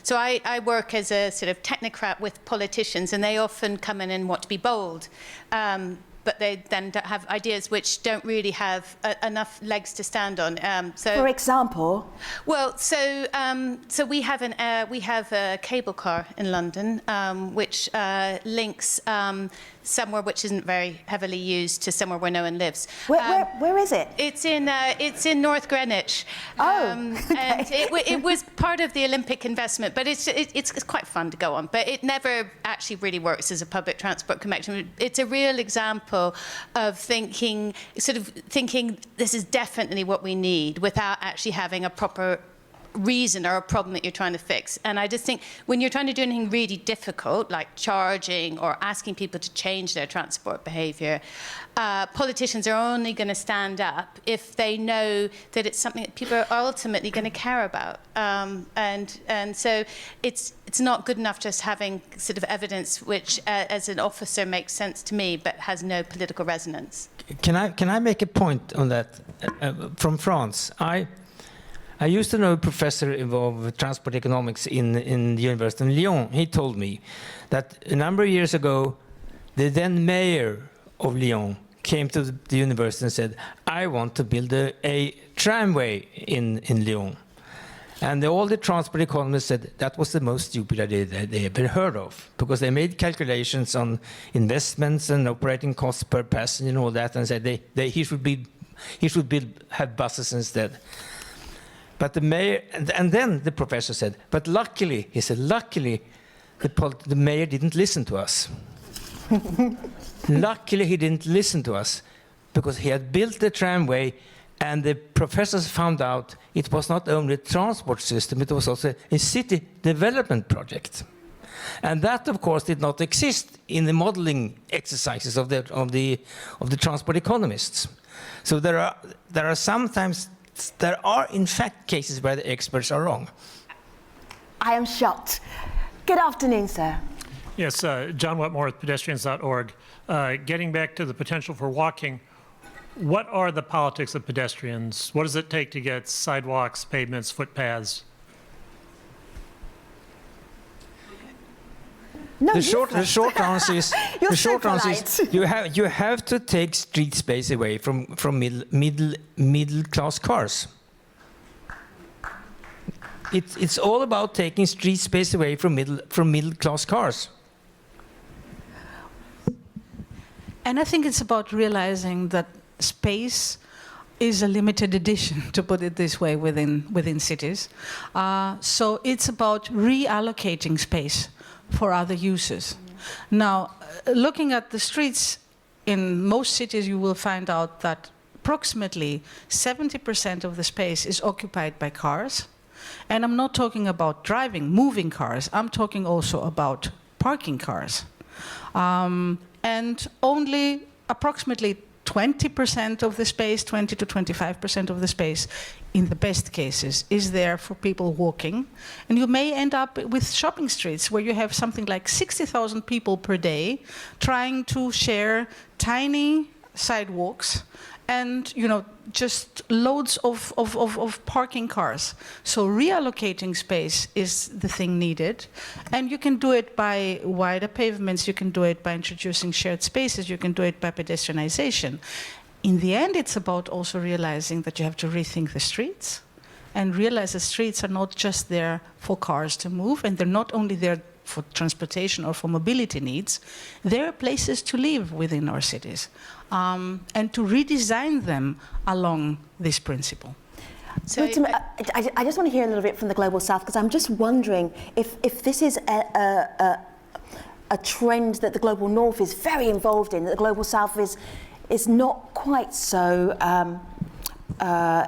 So I work as a sort of technocrat with politicians, and they often come in and want to be bold. But they then don't have ideas which don't really have enough legs to stand on. So, for example? Well, so we have a cable car in London which links somewhere which isn't very heavily used to somewhere where no one lives. Where is it? It's in North Greenwich. Okay. And it was part of the Olympic investment, but it's quite fun to go on. But it never actually really works as a public transport connection. It's a real example of thinking this is definitely what we need without actually having a proper reason or a problem that you're trying to fix. And I just think when you're trying to do anything really difficult, like charging or asking people to change their transport behavior, politicians are only going to stand up if they know that it's something that people are ultimately going to care about. And so it's not good enough just having sort of evidence which, as an officer, makes sense to me, but has no political resonance. Can I make a point on that from France? I used to know a professor of transport economics in the University of Lyon. He told me that a number of years ago, the then mayor of Lyon came to the university and said, I want to build a tramway in Lyon. And all the transport economists said that was the most stupid idea that they ever heard of, because they made calculations on investments and operating costs per passenger and all that, and said he should have buses instead. But the mayor, and then the professor said, but luckily, he said, luckily, the mayor didn't listen to us. Luckily, he didn't listen to us, because he had built the tramway, and the professors found out it was not only a transport system, it was also a city development project. And that, of course, did not exist in the modeling exercises of the transport economists. So there are, in fact, cases where the experts are wrong. I am shocked. Good afternoon, sir. Yes, John Wetmore with pedestrians.org. Getting back to the potential for walking, what are the politics of pedestrians? What does it take to get sidewalks, pavements, footpaths? No, The short answer is You're the so short answer is you have to take street space away from middle class cars. It's all about taking street space away from middle class cars. And I think it's about realizing that space is a limited edition, to put it this way, within cities. So it's about reallocating space for other uses. Now, looking at the streets in most cities, you will find out that approximately 70% of the space is occupied by cars. And I'm not talking about driving, moving cars. I'm talking also about parking cars. And only approximately 20% of the space, 20 to 25% of the space, in the best cases, is there for people walking. And you may end up with shopping streets where you have something like 60,000 people per day trying to share tiny sidewalks and, you know, just loads of parking cars. So reallocating space is the thing needed. And you can do it by wider pavements, you can do it by introducing shared spaces, you can do it by pedestrianization. In the end, it's about also realizing that you have to rethink the streets and realize the streets are not just there for cars to move, and they're not only there for transportation or for mobility needs, there are places to live within our cities, and to redesign them along this principle. So I just want to hear a little bit from the Global South, because I'm just wondering if this is a trend that the Global North is very involved in, that the Global South is not quite so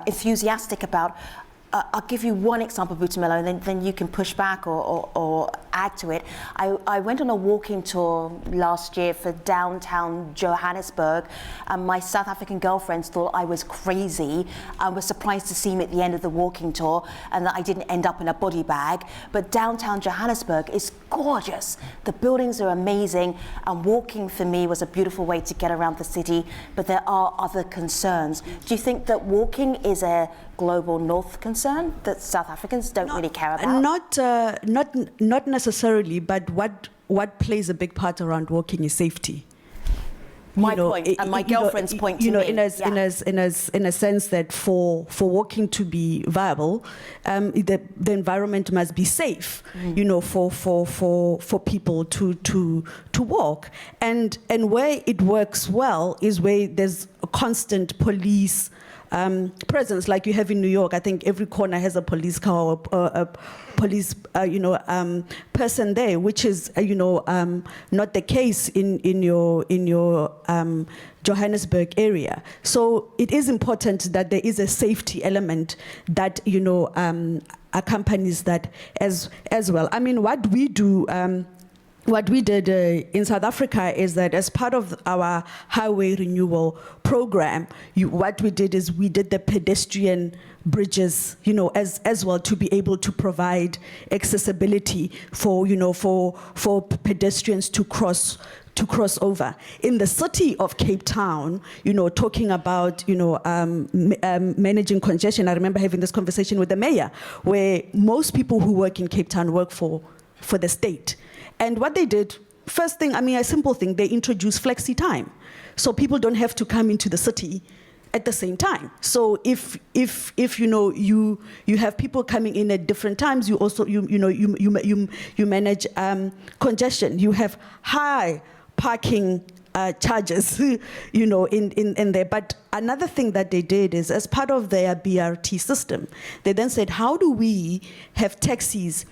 enthusiastic about. I'll give you one example, Butamelo, and then you can push back or add to it. I went on a walking tour last year for downtown Johannesburg, and my South African girlfriends thought I was crazy and were surprised to see me at the end of the walking tour and that I didn't end up in a body bag. But downtown Johannesburg is gorgeous. The buildings are amazing, and walking for me was a beautiful way to get around the city, but there are other concerns. Do you think that walking is a Global North concern that South Africans don't really care about? Not necessarily, but what plays a big part around walking is safety. My point, and my girlfriend's point to me. In a sense that for walking to be viable, the environment must be safe. You know, for people to walk, and where it works well is where there's a constant police presence, like you have in New York. I think every corner has a police car or a police, person there, which is, not the case in your Johannesburg area. So it is important that there is a safety element that accompanies that as well. I mean, what we do. What we did in South Africa is that as part of our highway renewal program, what we did is we did the pedestrian bridges, as well, to be able to provide accessibility for pedestrians to cross over. In the city of Cape Town, talking about, managing congestion, I remember having this conversation with the mayor, where most people who work in Cape Town work for the state. And what they did, first thing, a simple thing, they introduced flexi time. So people don't have to come into the city at the same time. So if you have people coming in at different times, you also you manage congestion. You have high parking charges, in there. But another thing that they did is, as part of their BRT system, they then said, how do we have taxis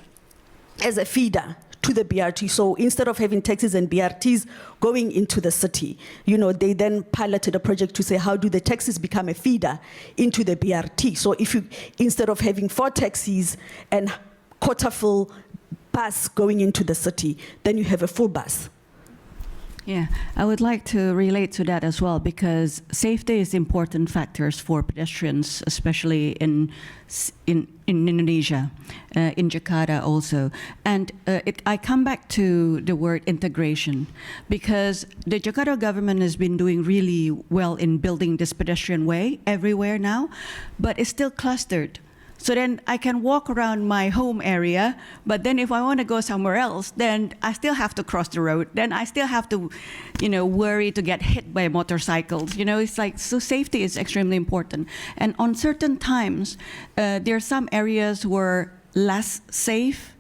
as a feeder to the BRT? So instead of having taxis and BRTs going into the city, they then piloted a project to say, how do the taxis become a feeder into the BRT? So instead of having 4 taxis and quarter full bus going into the city, then you have a full bus. Yeah, I would like to relate to that as well, because safety is important factors for pedestrians, especially in Indonesia, in Jakarta also. And I come back to the word integration, because the Jakarta government has been doing really well in building this pedestrian way everywhere now, but it's still clustered. So then I can walk around my home area, but then if I want to go somewhere else, then I still have to cross the road. Then I still have to, worry to get hit by motorcycles. It's like, so safety is extremely important. And on certain times, there are some areas where less safe,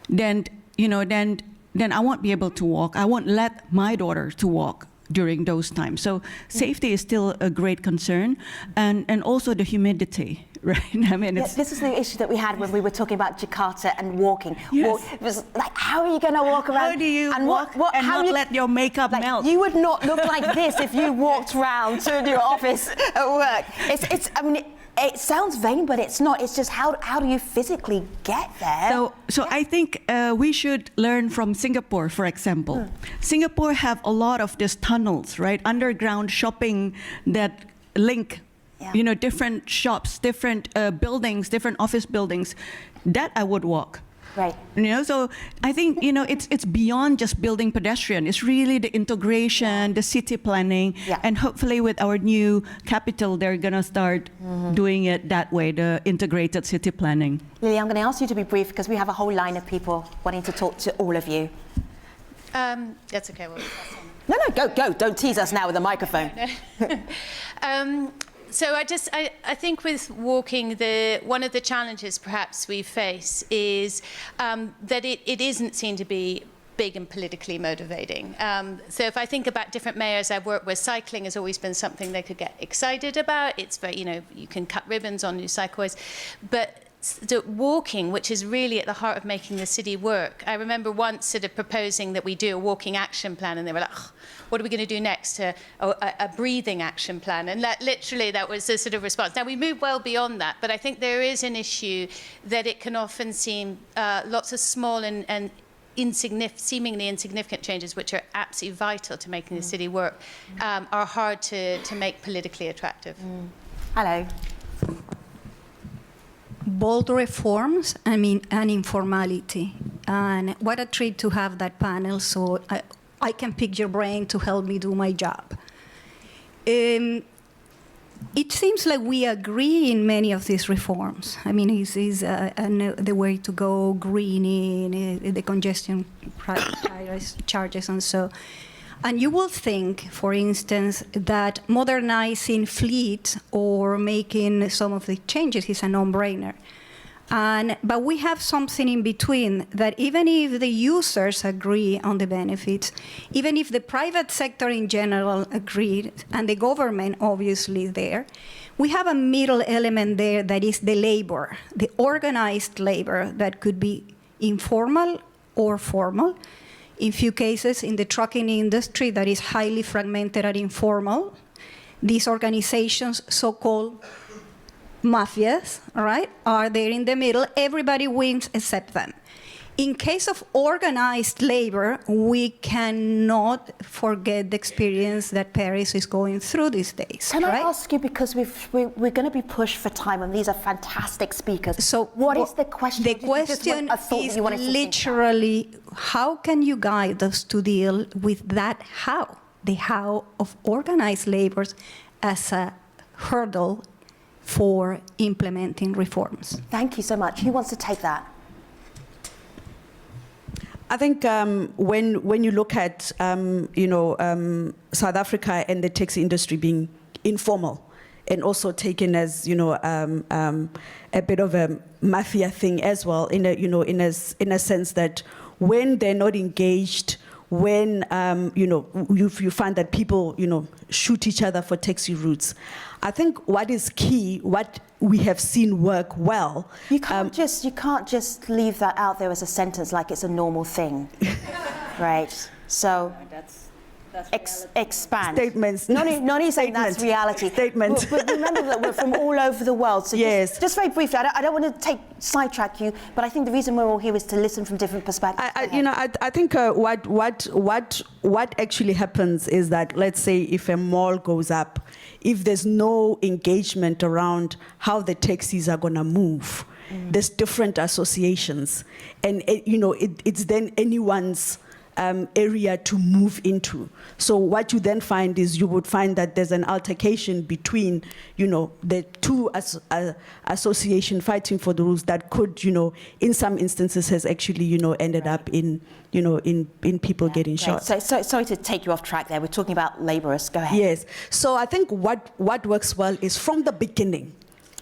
then I won't be able to walk. I won't let my daughter to walk during those times. So safety is still a great concern, and also the humidity. Right. I mean, this is the issue that we had when we were talking about Jakarta and walking. Yes. It was like, how are you going to walk around? How do you and walk and not let your makeup melt? You would not look like this if you walked around to your office at work. It sounds vain, but it's not. It's just how do you physically get there? So I think we should learn from Singapore, for example. Singapore have a lot of these tunnels, right? Underground shopping that link. Yeah. Different shops, different buildings, different office buildings. That I would walk. Right. So I think, it's beyond just building pedestrian. It's really the integration, the city planning, and hopefully with our new capital, they're going to start doing it that way, the integrated city planning. Lily, I'm going to ask you to be brief because we have a whole line of people wanting to talk to all of you. That's okay. We'll pass on. No, go. Don't tease us now with a microphone. So I think with walking, one of the challenges perhaps we face is that it isn't seen to be big and politically motivating. So if I think about different mayors I've worked with, cycling has always been something they could get excited about. It's very, you can cut ribbons on new cycleways, but the walking, which is really at the heart of making the city work. I remember once sort of proposing that we do a walking action plan, and they were like, what are we going to do next? A breathing action plan. And literally that was the sort of response. Now, we move well beyond that, but I think there is an issue that it can often seem lots of small and seemingly insignificant changes, which are absolutely vital to making the city work, are hard to make politically attractive. Hello. Bold reforms, and informality. And what a treat to have that panel, so I can pick your brain to help me do my job. It seems like we agree in many of these reforms. Is the way to go, greening, the congestion charges, and so. And you will think, for instance, that modernizing fleet or making some of the changes is a no-brainer. But we have something in between, that even if the users agree on the benefits, even if the private sector in general agreed, and the government obviously there, we have a middle element there that is the labor, the organized labor that could be informal or formal. In few cases, in the trucking industry that is highly fragmented and informal, these organizations, so-called mafias, right, are there in the middle. Everybody wins except them. In case of organized labor, we cannot forget the experience that Paris is going through these days. Can I ask you, because we're going to be pushed for time, and these are fantastic speakers. So what is the question? The question is literally, how can you guide us to deal with that how? The how of organized labor as a hurdle for implementing reforms. Thank you so much. Who wants to take that? I think when you look at South Africa and the taxi industry being informal and also taken as a bit of a mafia thing as well, in a sense that when they're not engaged, when you find that people shoot each other for taxi routes. I think what is key, what we have seen work well. You can't just leave that out there as a sentence like it's a normal thing, right? So expand. Statements. Noni's saying that's reality. Statements. But remember that we're from all over the world. So yes. just very briefly, I don't want to sidetrack you, but I think the reason we're all here is to listen from different perspectives. I think what actually happens is that, let's say if a mall goes up, if there's no engagement around how the taxis are going to move, there's different associations, and it's then anyone's area to move into. So what you then find is you would find that there's an altercation between, the two association fighting for the rules that could, in some instances has actually, ended up in people getting shot. So sorry to take you off track there. We're talking about laborers. Go ahead. Yes. So I think what works well is from the beginning,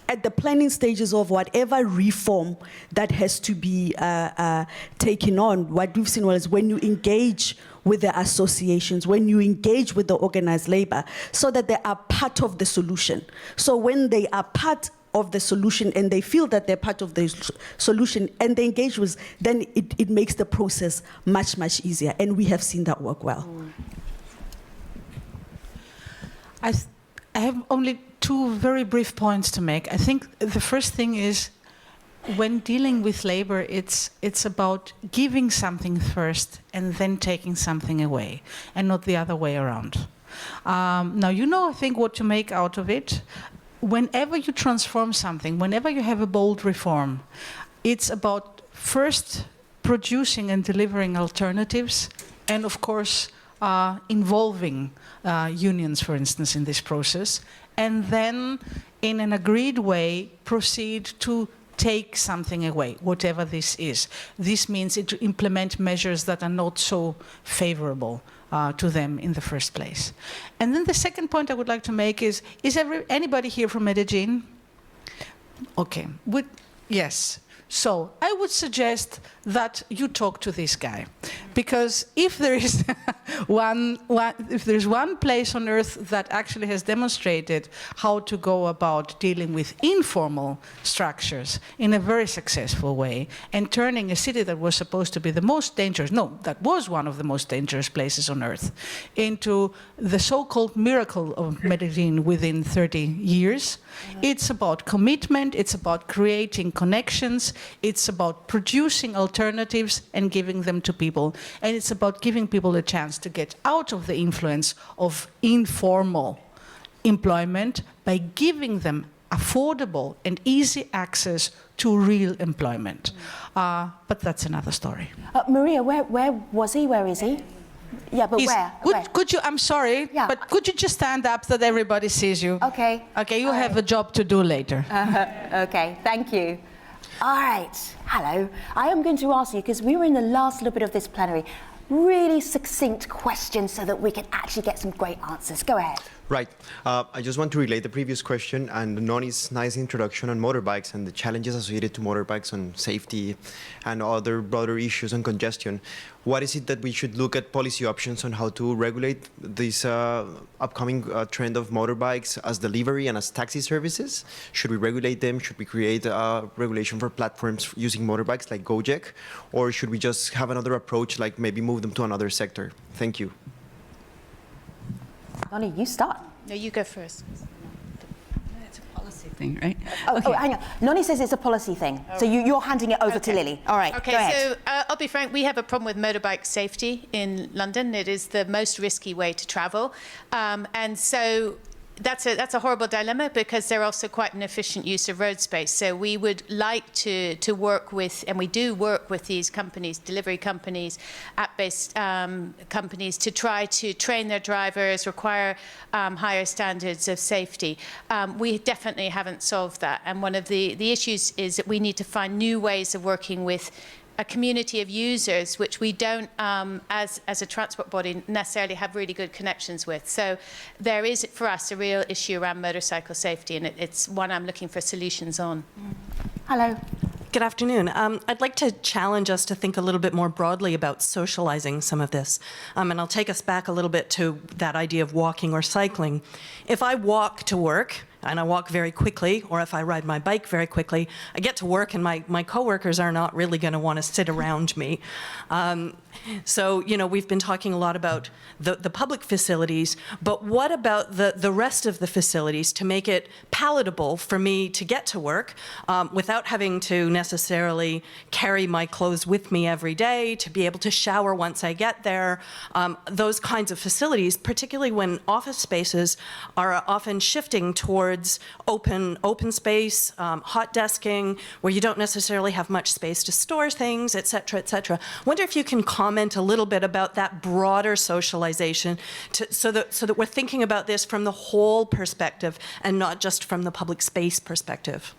at the planning stages of whatever reform that has to be taken on, what we've seen is when you engage with the associations, when you engage with the organized labor, so that they are part of the solution. So when they are part of the solution and they feel that they're part of the solution and they engage with, then it makes the process much, much easier. And we have seen that work well. I have only two very brief points to make. I think the first thing is, when dealing with labor, it's about giving something first and then taking something away, and not the other way around. Now, I think what to make out of it. Whenever you transform something, whenever you have a bold reform, it's about first producing and delivering alternatives, and of course, involving unions, for instance, in this process, and then in an agreed way proceed to take something away, whatever this is. This means to implement measures that are not so favorable to them in the first place. And then the second point I would like to make is anybody here from Medellin? Okay, yes. So I would suggest that you talk to this guy, because if there is if there's one place on earth that actually has demonstrated how to go about dealing with informal structures in a very successful way and turning a city that was supposed to be the most dangerous, that was one of the most dangerous places on earth, into the so-called miracle of Medellin within 30 years. It's about commitment, it's about creating connections, it's about producing alternatives and giving them to people. And it's about giving people a chance to get out of the influence of informal employment by giving them affordable and easy access to real employment. But that's another story. Maria, where was he? Where is he? Yeah, but where? Could you, I'm sorry, but could you just stand up so that everybody sees you? Okay. Okay, you have a job to do later. Okay, thank you. All right, hello. I am going to ask you, because we were in the last little bit of this plenary, really succinct questions so that we can actually get some great answers. Go ahead. Right. I just want to relate the previous question and Noni's nice introduction on motorbikes and the challenges associated to motorbikes on safety and other broader issues on congestion. What is it that we should look at policy options on how to regulate this upcoming trend of motorbikes as delivery and as taxi services? Should we regulate them? Should we create a regulation for platforms using motorbikes like Gojek? Or should we just have another approach, like maybe move them to another sector? Thank you. Noni, you start. No, you go first. It's a policy thing, right? Oh, hang on. Noni says it's a policy thing. So you're handing it over to Lily. All right, Okay, go ahead. so I'll be frank, we have a problem with motorbike safety in London. It is the most risky way to travel. And so that's a horrible dilemma, because they're also quite an efficient use of road space. So we would like to work with, and we do work with these companies, delivery companies, app-based companies, to try to train their drivers, require higher standards of safety. We definitely haven't solved that. And one of the issues is that we need to find new ways of working with a community of users which we don't, as a transport body, necessarily have really good connections with. So there is, for us, a real issue around motorcycle safety, and it's one I'm looking for solutions on. Hello. Good afternoon. I'd like to challenge us to think a little bit more broadly about socializing some of this. And I'll take us back a little bit to that idea of walking or cycling. If I walk to work, and I walk very quickly, or if I ride my bike very quickly, I get to work and my coworkers are not really going to want to sit around me. So, we've been talking a lot about the public facilities, but what about the rest of the facilities to make it palatable for me to get to work without having to necessarily carry my clothes with me every day, to be able to shower once I get there, those kinds of facilities, particularly when office spaces are often shifting towards open space, hot desking, where you don't necessarily have much space to store things, et cetera, et cetera. I wonder if you can comment a little bit about that broader socialization so that we're thinking about this from the whole perspective and not just from the public space perspective.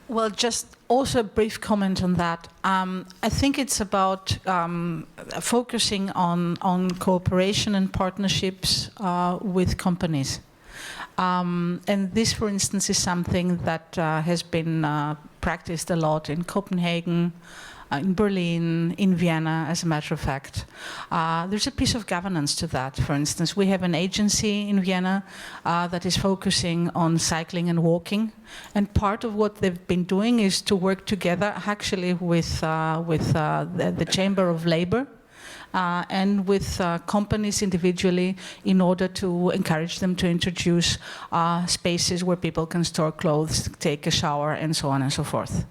Well, just also a brief comment on that. I think it's about focusing on cooperation and partnerships with companies. And this, for instance, is something that has been practiced a lot in Copenhagen, in Berlin, in Vienna, as a matter of fact. There's a piece of governance to that. For instance, we have an agency in Vienna that is focusing on cycling and walking. And part of what they've been doing is to work together actually with the Chamber of Labor and with companies individually in order to encourage them to introduce spaces where people can store clothes, take a shower, and so on and so forth.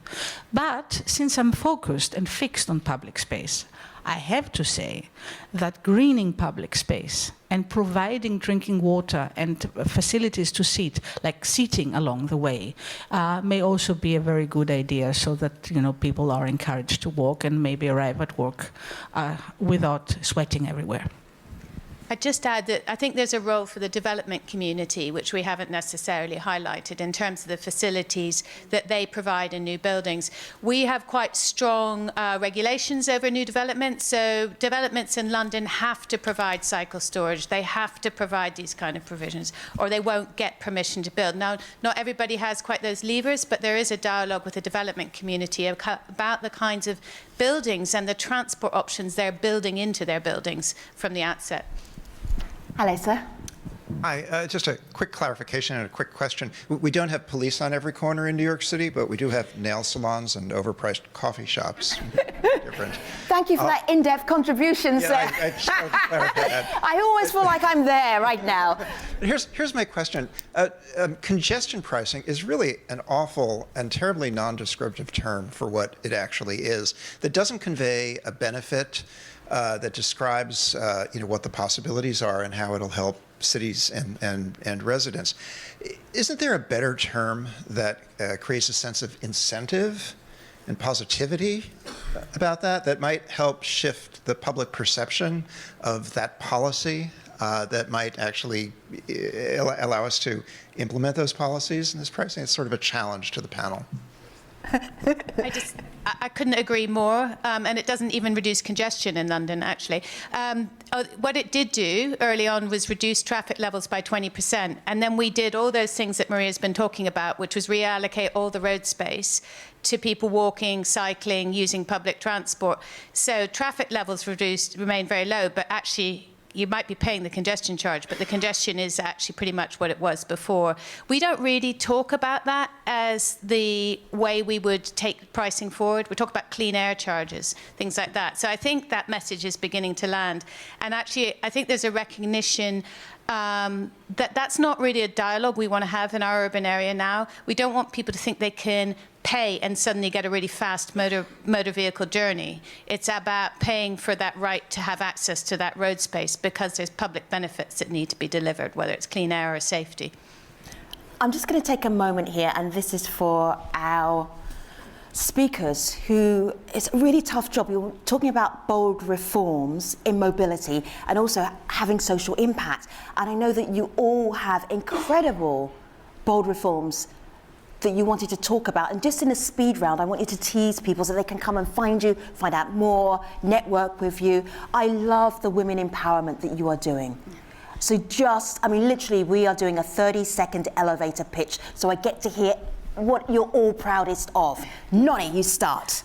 But since I'm focused and fixed on public space, I have to say that greening public space and providing drinking water and facilities to sit, like seating along the way, may also be a very good idea, so that people are encouraged to walk and maybe arrive at work without sweating everywhere. I'd just add that I think there's a role for the development community, which we haven't necessarily highlighted in terms of the facilities that they provide in new buildings. We have quite strong regulations over new developments. So developments in London have to provide cycle storage. They have to provide these kind of provisions, or they won't get permission to build. Now, not everybody has quite those levers, but there is a dialogue with the development community about the kinds of buildings and the transport options they're building into their buildings from the outset. Hello, sir. Hi, just a quick clarification and a quick question. We don't have police on every corner in New York City, but we do have nail salons and overpriced coffee shops. Different. Thank you for that in-depth contribution, sir. I just wanted to clarify that. I always feel like I'm there right now. Here's my question. Congestion pricing is really an awful and terribly non-descriptive term for what it actually is, that doesn't convey a benefit, that describes what the possibilities are and how it'll help cities and residents. Isn't there a better term that creates a sense of incentive and positivity about that might help shift the public perception of that policy, that might actually allow us to implement those policies in this pricing? It's sort of a challenge to the panel. I couldn't agree more, and it doesn't even reduce congestion in London, actually. What it did do early on was reduce traffic levels by 20%, and then we did all those things that Maria's been talking about, which was reallocate all the road space to people walking, cycling, using public transport. So traffic levels remained very low, but actually you might be paying the congestion charge, but the congestion is actually pretty much what it was before. We don't really talk about that as the way we would take pricing forward. We talk about clean air charges, things like that. So I think that message is beginning to land. And actually, I think there's a recognition that that's not really a dialogue we want to have in our urban area now. We don't want people to think they can pay and suddenly get a really fast motor vehicle journey. It's about paying for that right to have access to that road space because there's public benefits that need to be delivered, whether it's clean air or safety. I'm just going to take a moment here, and this is for our speakers who, it's a really tough job. You're talking about bold reforms in mobility and also having social impact. And I know that you all have incredible bold reforms that you wanted to talk about. And just in a speed round, I want you to tease people so they can come and find you, find out more, network with you. I love the women empowerment that you are doing. So literally we are doing a 30-second elevator pitch, so I get to hear what you're all proudest of. Nonny, you start.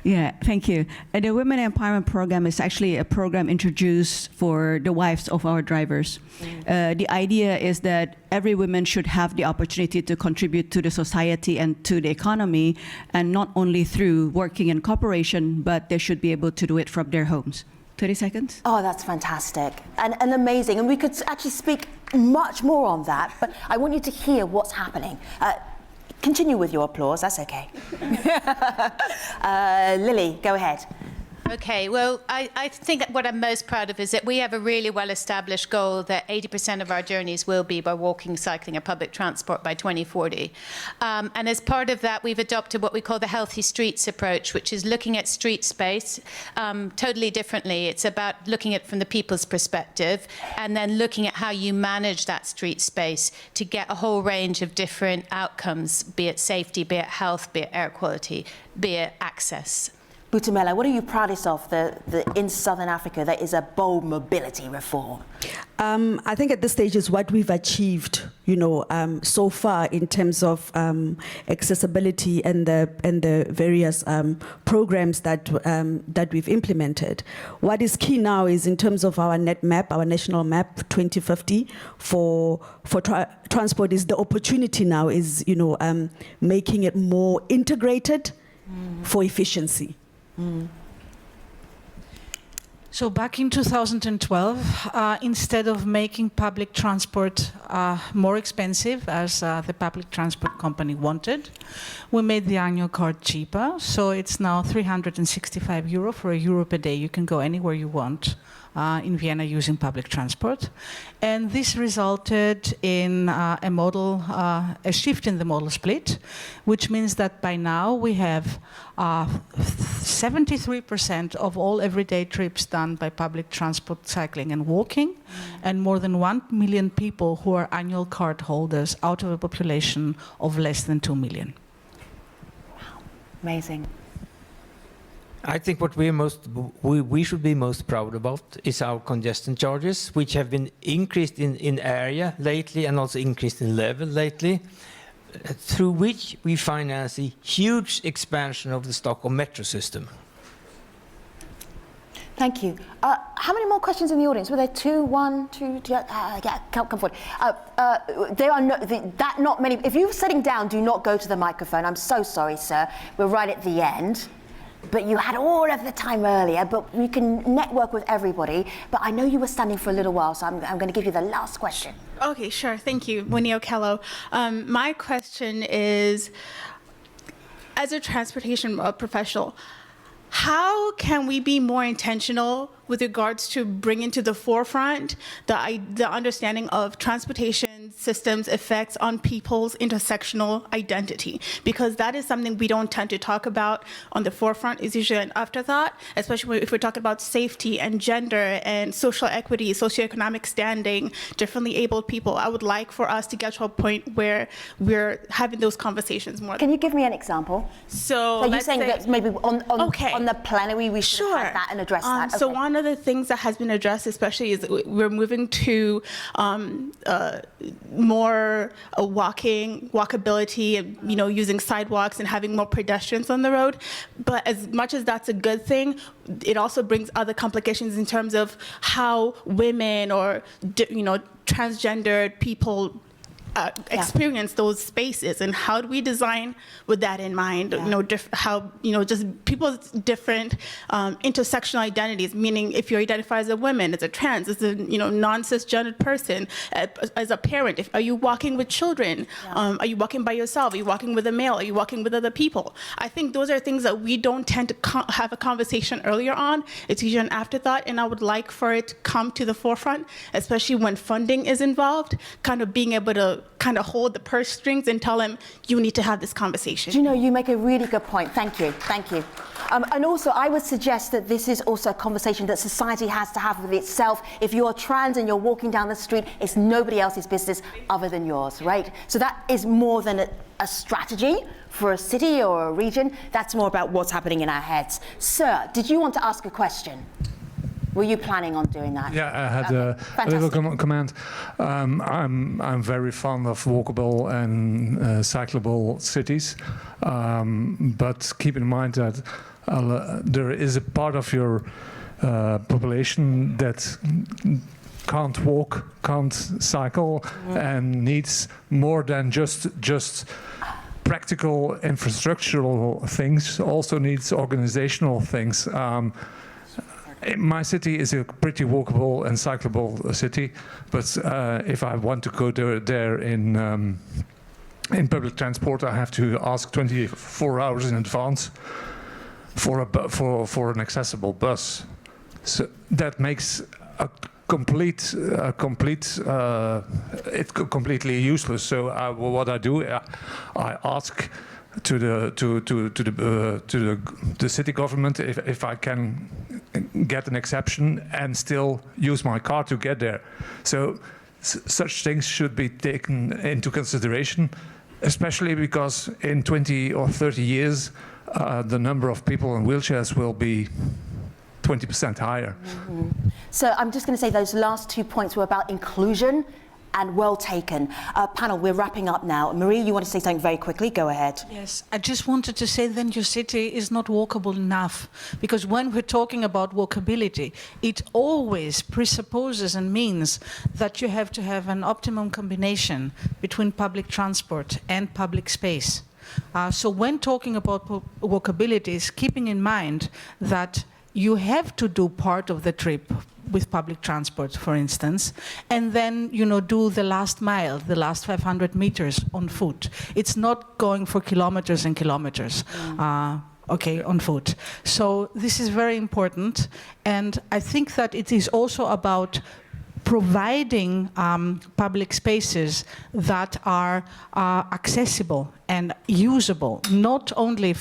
Yeah, thank you. The Women Empowerment Program is actually a program introduced for the wives of our drivers. The idea is that every woman should have the opportunity to contribute to the society and to the economy, and not only through working in corporation, but they should be able to do it from their homes. 30 seconds? Oh, that's fantastic and amazing. And we could actually speak much more on that, but I want you to hear what's happening. Continue with your applause, that's okay. Lily, go ahead. Okay, well, I think what I'm most proud of is that we have a really well-established goal that 80% of our journeys will be by walking, cycling, or public transport by 2040. And as part of that, we've adopted what we call the healthy streets approach, which is looking at street space totally differently. It's about looking at it from the people's perspective, and then looking at how you manage that street space to get a whole range of different outcomes, be it safety, be it health, be it air quality, be it access. Butumela, what are you proudest of in Southern Africa that is a bold mobility reform? I think at this stage is what we've achieved, so far in terms of accessibility and the various programs that we've implemented. What is key now is in terms of our net map, our national map 2050 for transport, is the opportunity now is making it more integrated for efficiency. So back in 2012, instead of making public transport more expensive, as the public transport company wanted, we made the annual card cheaper. So it's now €365 for €1 per day. You can go anywhere you want in Vienna using public transport. And this resulted in a shift in the modal split, which means that by now we have 73% of all everyday trips done by public transport, cycling and walking, and more than 1 million people who are annual card holders out of a population of less than 2 million. Wow, amazing. I think what we should be most proud about is our congestion charges, which have been increased in area lately and also increased in level lately, through which we finance a huge expansion of the Stockholm metro system. Thank you. How many more questions in the audience? Were there two, one, two? Yeah, come forward. There are not many. If you're sitting down, do not go to the microphone. I'm so sorry, sir. We're right at the end. But you had all of the time earlier, but we can network with everybody. But I know you were standing for a little while, so I'm going to give you the last question. Okay, sure. Thank you, Winnie Okello. My question is, as a transportation professional, how can we be more intentional with regards to bringing to the forefront the understanding of transportation systems' effects on people's intersectional identity? Because that is something we don't tend to talk about on the forefront. It's usually an afterthought, especially if we're talking about safety and gender and social equity, socioeconomic standing, differently abled people. I would like for us to get to a point where we're having those conversations more. Can you give me an example? So you're saying that maybe on the plenary we should have had that and address that? So one of the things that has been addressed, especially, is we're moving to more walkability, and using sidewalks and having more pedestrians on the road. But as much as that's a good thing, it also brings other complications in terms of how women or transgendered people experience those spaces, and how do we design with that in mind? Just people's different intersectional identities. Meaning, if you identify as a woman, as a trans, as a non-cisgendered person, as a parent, are you walking with children? Are you walking by yourself? Are you walking with a male? Are you walking with other people? I think those are things that we don't tend to have a conversation earlier on. It's usually an afterthought, and I would like for it to come to the forefront, especially when funding is involved. Kind of being able to hold the purse strings and tell them, you need to have this conversation. You make a really good point. Thank you. And also, I would suggest that this is also a conversation that society has to have with itself. If you're trans and you're walking down the street, it's nobody else's business other than yours, right? So that is more than a strategy for a city or a region. That's more about what's happening in our heads. Sir, did you want to ask a question? Were you planning on doing that? Yeah, I had Okay, a little fantastic. comment. I'm very fond of walkable and cyclable cities, but keep in mind that there is a part of your population that can't walk, can't cycle, and needs more than just practical infrastructural things. Also needs organizational things. My city is a pretty walkable and cyclable city, but if I want to go there in public transport, I have to ask 24 hours in advance for an accessible bus. So that makes it's completely useless. So what I do, I ask to the city government if I can get an exception and still use my car to get there. So such things should be taken into consideration, especially because in 20 or 30 years the number of people in wheelchairs will be 20% higher. So I'm just going to say those last 2 points were about inclusion, and well taken. Panel, we're wrapping up now. Marie, you want to say something very quickly? Go ahead. Yes, I just wanted to say then your city is not walkable enough, because when we're talking about walkability, it always presupposes and means that you have to have an optimum combination between public transport and public space. So when talking about walkability, is keeping in mind that you have to do part of the trip with public transport, for instance, and then, do the last mile, the last 500 meters on foot. It's not going for kilometers and kilometers, on foot. So this is very important. And I think that it is also about providing public spaces that are accessible and usable, not only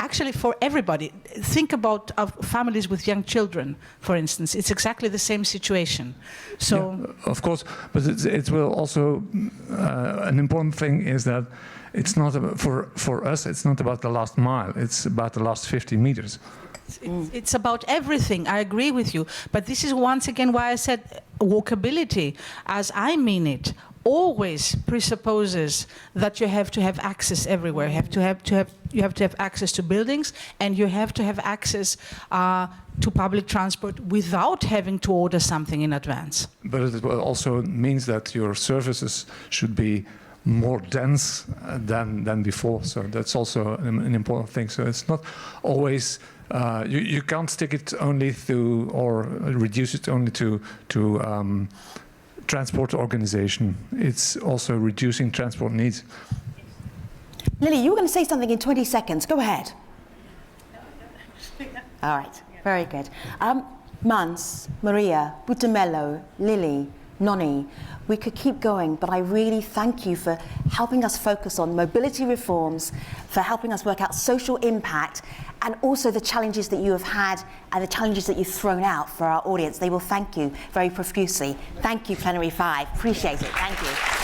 actually for everybody. Think about families with young children, for instance. It's exactly the same situation. So, yeah, of course, but it will also an important thing is that it's not about, for us. It's not about the last mile. It's about the last 50 meters. It's about everything. I agree with you. But this is once again why I said walkability, as I mean it, always presupposes that you have to have access everywhere. You have to have access to buildings, and you have to have access to public transport without having to order something in advance. But it also means that your services should be more dense than before. So that's also an important thing. So it's not always you can't stick it only to or reduce it only to transport organization. It's also reducing transport needs. Lily, you were going to say something in 20 seconds. Go ahead. All right, very good. Mans, Maria, Butamelo, Lily, Noni, we could keep going, but I really thank you for helping us focus on mobility reforms, for helping us work out social impact, and also the challenges that you have had and the challenges that you've thrown out for our audience. They will thank you very profusely. Thank you, Plenary 5. Appreciate it. Thank you.